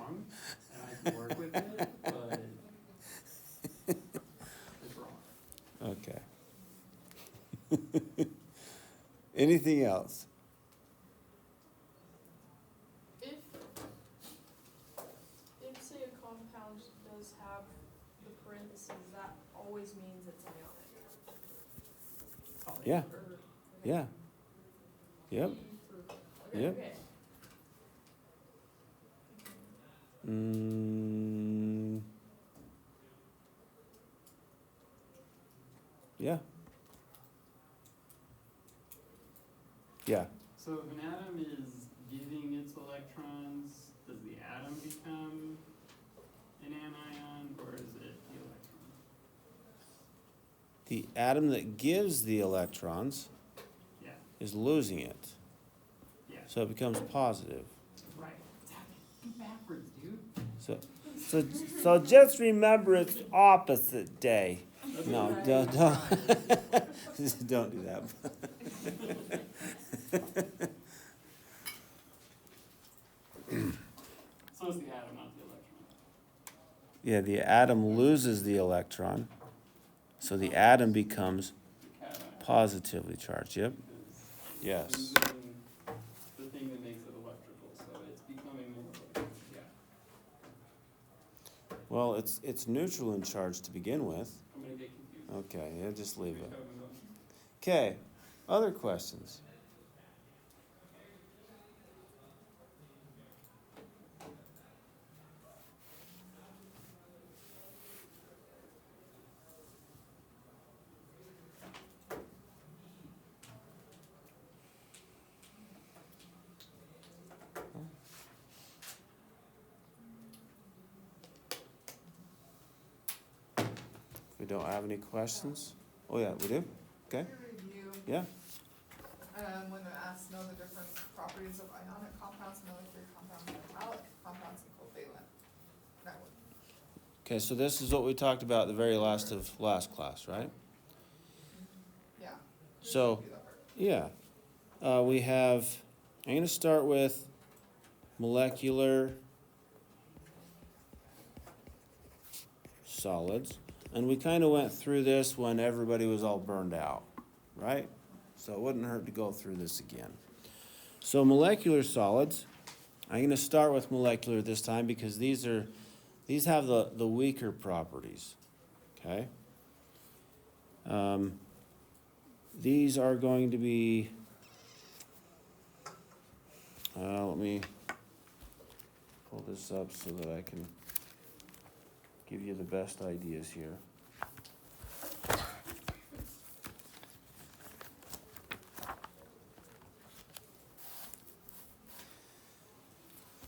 Anything else? If say a compound does have the parentheses, that always means it's ionic. Yeah, Or- yeah. Yep. Okay, Yep. okay. Mm, yeah. Yeah. So if an atom is giving its electrons, does the atom become an anion, or is it the electron? The atom that gives the electrons Yeah, is losing it. yeah, So it becomes positive. right, it's happening backwards, dude. So just remember it's opposite day. That's No, what don't I'm don't do that. So is the atom, not the electron. Yeah, the atom loses the electron, so the atom becomes The cation. positively charged. Yep. Because Yes. it's losing the thing that makes it electrical, so it's becoming more like, yeah. Well, it's neutral in charge to begin with. I'm gonna get confused. Okay, yeah, just leave it. Keep going. Okay, other questions? If we don't have any questions? Oh, yeah, we do? Okay, Review, yeah. when it asks know the different properties of ionic compounds, molecular compounds, metallic compounds, and covalent network. Okay, so this is what we talked about at the very last of last class, right? Yeah. So- Do that part. Yeah. We have, I'm gonna start with molecular solids. And we kind of went through this when everybody was all burned out, right? So it wouldn't hurt to go through this again. So molecular solids, I'm gonna start with molecular this time because these have the weaker properties, okay? These are going to be, let me pull this up so that I can give you the best ideas here.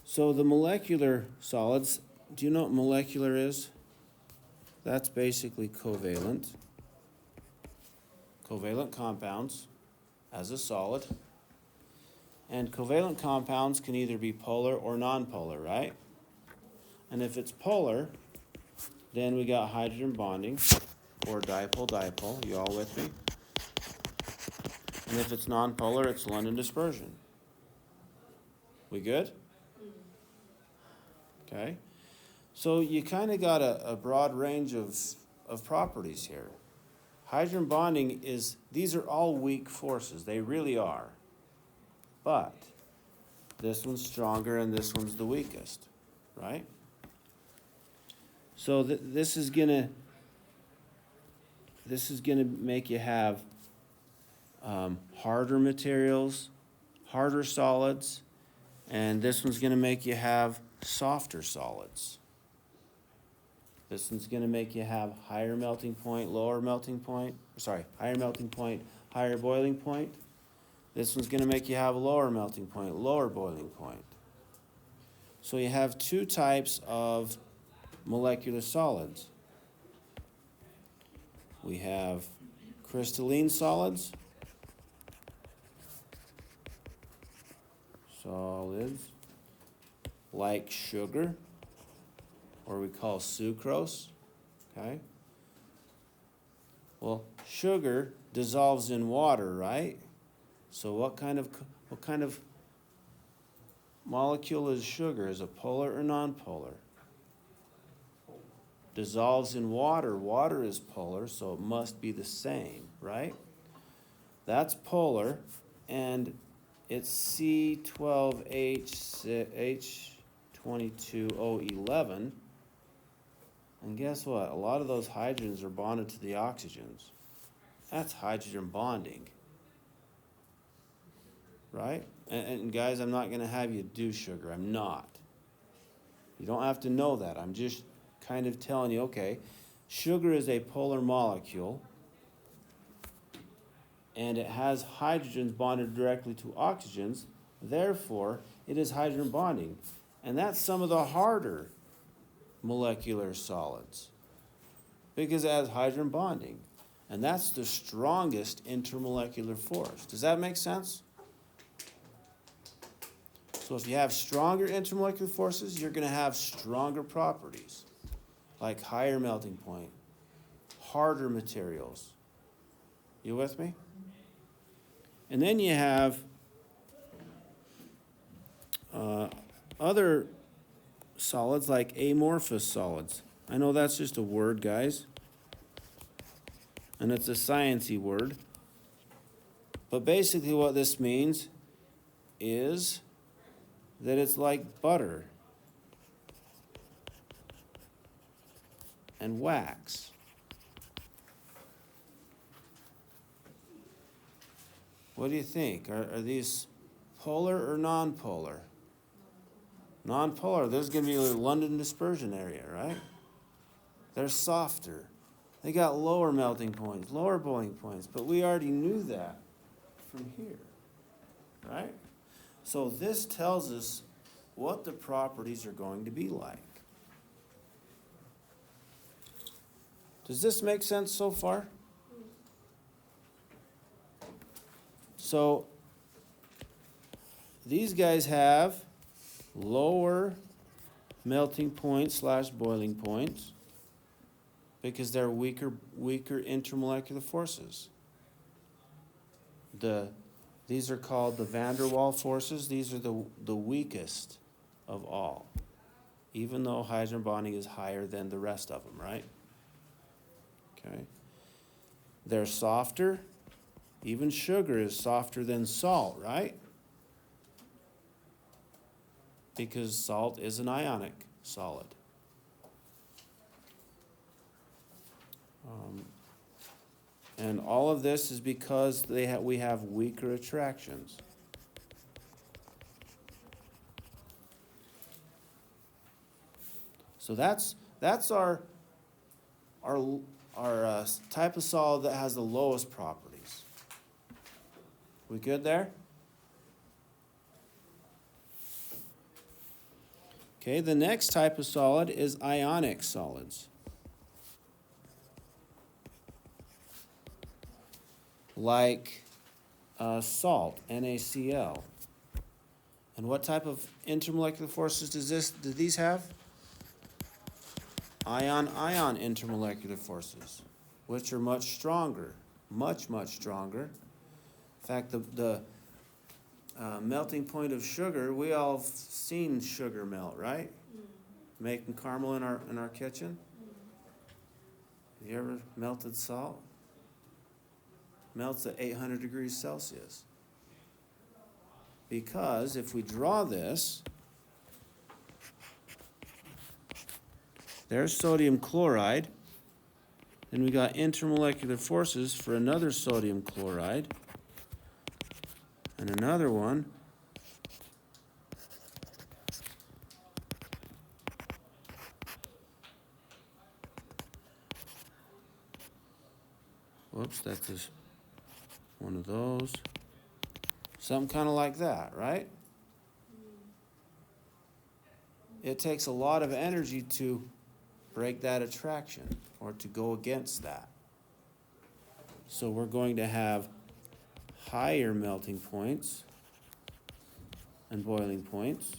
So the molecular solids, do you know what molecular is? That's basically covalent. Covalent compounds as a solid. And covalent compounds can either be polar or nonpolar, right? And if it's polar, then we got hydrogen bonding or dipole-dipole. You all with me? And if it's nonpolar, it's London dispersion. We good? Okay. So you kind of got a broad range of properties here. Hydrogen bonding these are all weak forces. They really are. But this one's stronger and this one's the weakest, right? So this is gonna make you have harder materials, harder solids, and this one's gonna make you have softer solids. This one's gonna make you have higher melting point, lower melting point, higher melting point, higher boiling point. This one's gonna make you have a lower melting point, lower boiling point. So you have two types of molecular solids. We have crystalline solids, like sugar, or we call sucrose, okay? Well, sugar dissolves in water, right? So what kind of molecule is sugar? Is it polar or nonpolar? Dissolves in water. Water is polar, so it must be the same, right? That's polar. and it's C12H22O11. And guess what? A lot of those hydrogens are bonded to the oxygens. That's hydrogen bonding. Right? And guys, I'm not going to have you do sugar. I'm not. You don't have to know that. I'm just kind of telling you, okay, sugar is a polar molecule, and it has hydrogens bonded directly to oxygens. Therefore, it is hydrogen bonding. And that's some of the harder molecular solids because it has hydrogen bonding. And that's the strongest intermolecular force. Does that make sense? So if you have stronger intermolecular forces, you're going to have stronger properties, like higher melting point, harder materials. You with me? And then you have other solids like amorphous solids. I know that's just a word, guys, and it's a sciencey word. But basically what this means is that it's like butter and wax. What do you think? Are these polar or non-polar? Non-polar, there's going to be a London dispersion area, right? They're softer. They got lower melting points, lower boiling points, but we already knew that from here, right? So this tells us what the properties are going to be like. Does this make sense so far? So these guys have lower melting points / boiling points because they're weaker intermolecular forces. These are called the van der Waals forces. These are the weakest of all, even though hydrogen bonding is higher than the rest of them, right? Okay. They're softer. Even sugar is softer than salt, right? Because salt is an ionic solid. And all of this is because we have weaker attractions. So that's our type of solid that has the lowest properties. We good there? Okay, the next type of solid is ionic solids. Like salt, NaCl. And what type of intermolecular forces do these have? Ion-ion intermolecular forces, which are much stronger, much stronger. In fact, the melting point of sugar, we all have seen sugar melt, right? Making caramel in our kitchen. Have you ever melted salt? Melts at 800 degrees Celsius. Because if we draw this, there's sodium chloride, and we got intermolecular forces for another sodium chloride, and another one. Whoops, that's just one of those. Something kind of like that, right? It takes a lot of energy to break that attraction or to go against that. So we're going to have higher melting points and boiling points.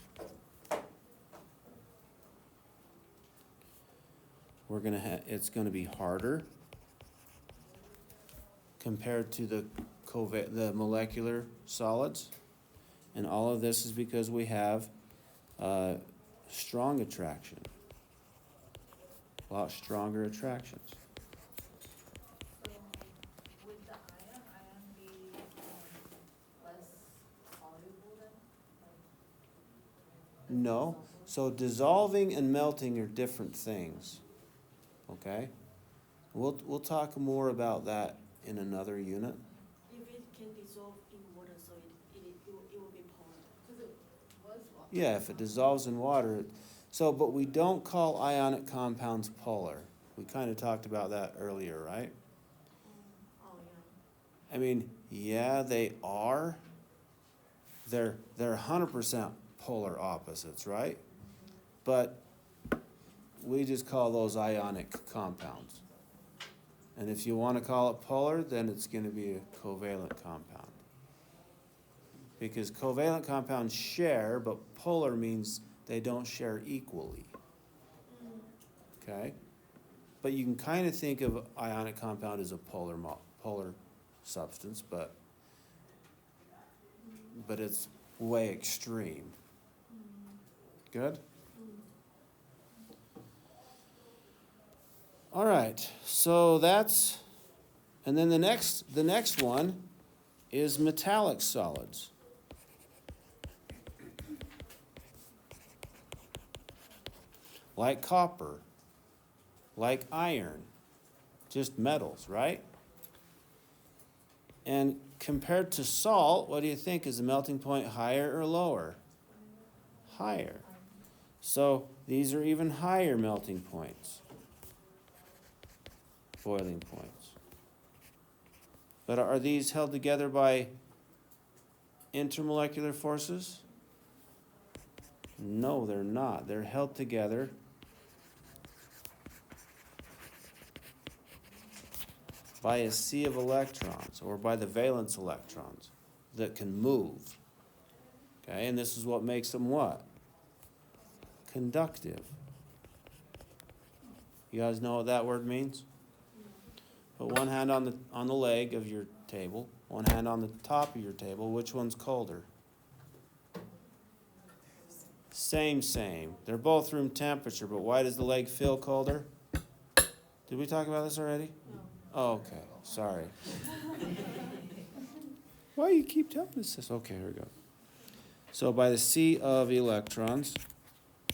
It's going to be harder compared to the molecular solids, and all of this is because we have strong attraction, a lot stronger attractions. So would the ion be less No. So dissolving and melting are different things. Okay? We'll talk more about that in another unit. If it can dissolve in water, so it will be polar. Cause it was water. Yeah, if it dissolves in water. But we don't call ionic compounds polar. We kind of talked about that earlier, right? Oh, yeah. I mean, yeah, they are. They're 100% polar opposites, right? But we just call those ionic compounds. And if you want to call it polar, then it's going to be a covalent compound. Because covalent compounds share, but polar means they don't share equally. Okay? But you can kind of think of ionic compound as a polar substance, but it's way extreme. Good? All right, so that's, and then the next one is metallic solids. Like copper, like iron, just metals, right? And compared to salt, what do you think? Is the melting point higher or lower? Higher. So these are even higher melting points, boiling points. But are these held together by intermolecular forces? No, they're not. They're held together by a sea of electrons, or by the valence electrons that can move. Okay, and this is what makes them what? Conductive. You guys know what that word means? Put one hand on the leg of your table, one hand on the top of your table. Which one's colder? Same. They're both room temperature, but why does the leg feel colder? Did we talk about this already? No. Oh, okay, sorry. Why you keep telling us this? Okay, here we go. So by the sea of electrons,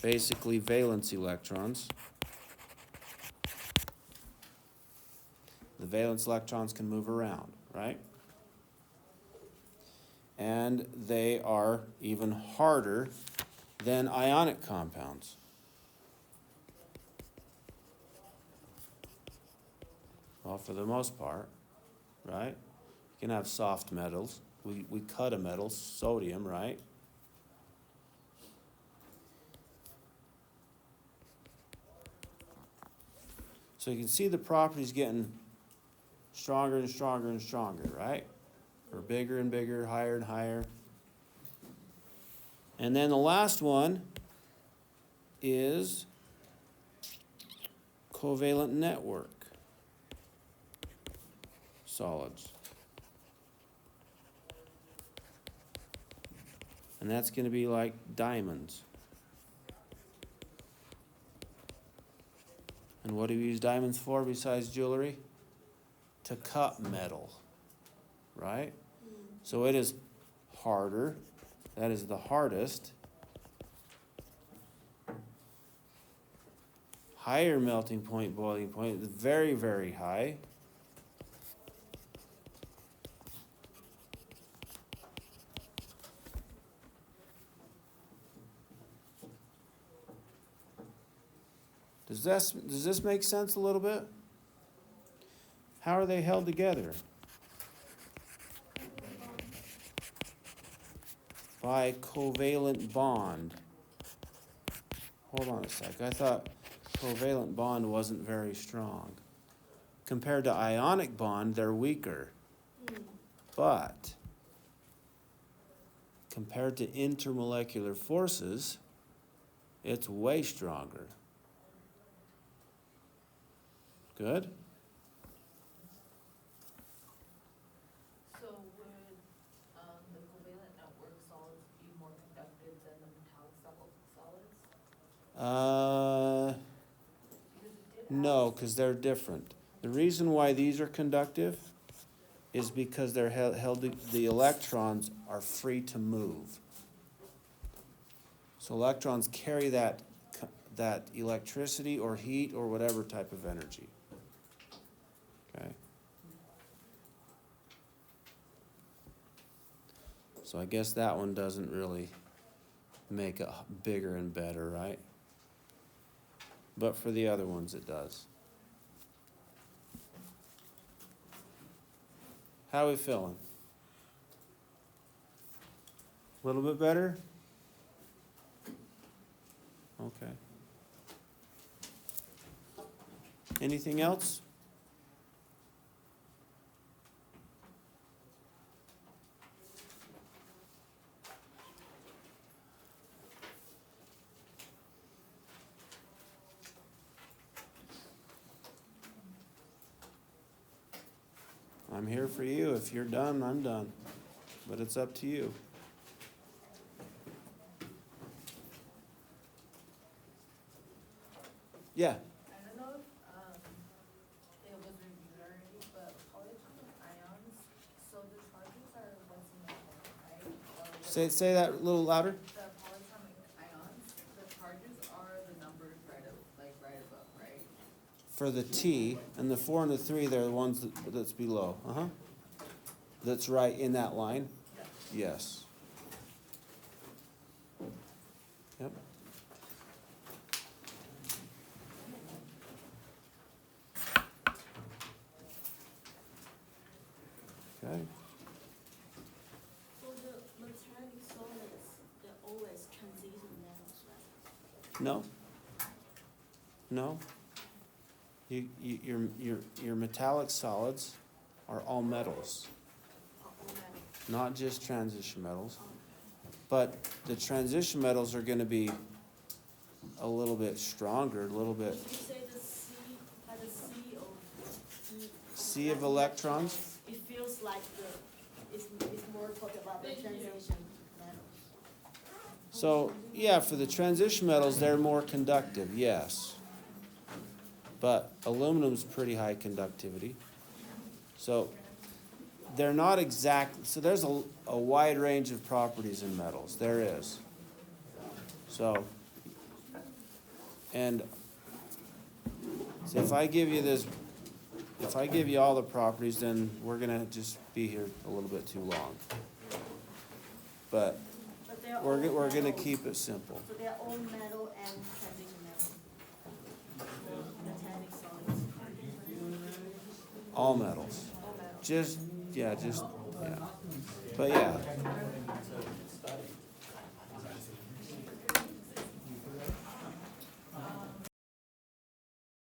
basically valence electrons, the valence electrons can move around, right? And they are even harder than ionic compounds. Well, for the most part, right? You can have soft metals. We cut a metal, sodium, right? So you can see the properties getting stronger and stronger and stronger, right? Or bigger and bigger, higher and higher. And then the last one is covalent network solids. And that's going to be like diamonds. And what do we use diamonds for besides jewelry? To cut metal, right? So it is harder. That is the hardest. Higher melting point, boiling point, very, very high. Does this make sense a little bit? How are they held together? By covalent bond. Hold on a sec. I thought covalent bond wasn't very strong. Compared to ionic bond, they're weaker. But compared to intermolecular forces, it's way stronger. Good? So would the covalent network solids be more conductive than the metallic solids? Because it did No, because they're different. The reason why these are conductive is because they're the electrons are free to move. So electrons carry that electricity or heat or whatever type of energy. Okay? So I guess that one doesn't really make it bigger and better, right? But for the other ones it does. How are we feeling? A little bit better? Okay. Anything else? I'm here for you. If you're done, I'm done. But it's up to you. Yeah. I don't know if, it was reviewed already, but polyatomic ions, so the charges are what's in the atom, right? Say that a little louder. The polyatomic ions, the charges are the numbers right above, right? For the T and the 4 and the 3, they're the ones that's below. That's right in that line? Yes. Yep. Okay. For the metallic solids, they're always transition metals, right? No. No. Your metallic solids are all metals, Or all metals? not just transition metals. But the transition metals are going to be a little bit stronger, a little bit. If you say the C, by the C of Sea of electrons. it feels like it's more talk about the Thank you. transition metals. So, yeah, for the transition metals, they're more conductive, yes. But aluminum's pretty high conductivity. So, they're not exact, so there's a wide range of properties in metals, there is. So, and so if I give you this, if I give you all the properties, then we're gonna just be here a little bit too long. But But they're we're all gonna metals. keep it simple. So they're all metal and transition metal. Metallic solids. All metals. All metal. Yeah. But yeah,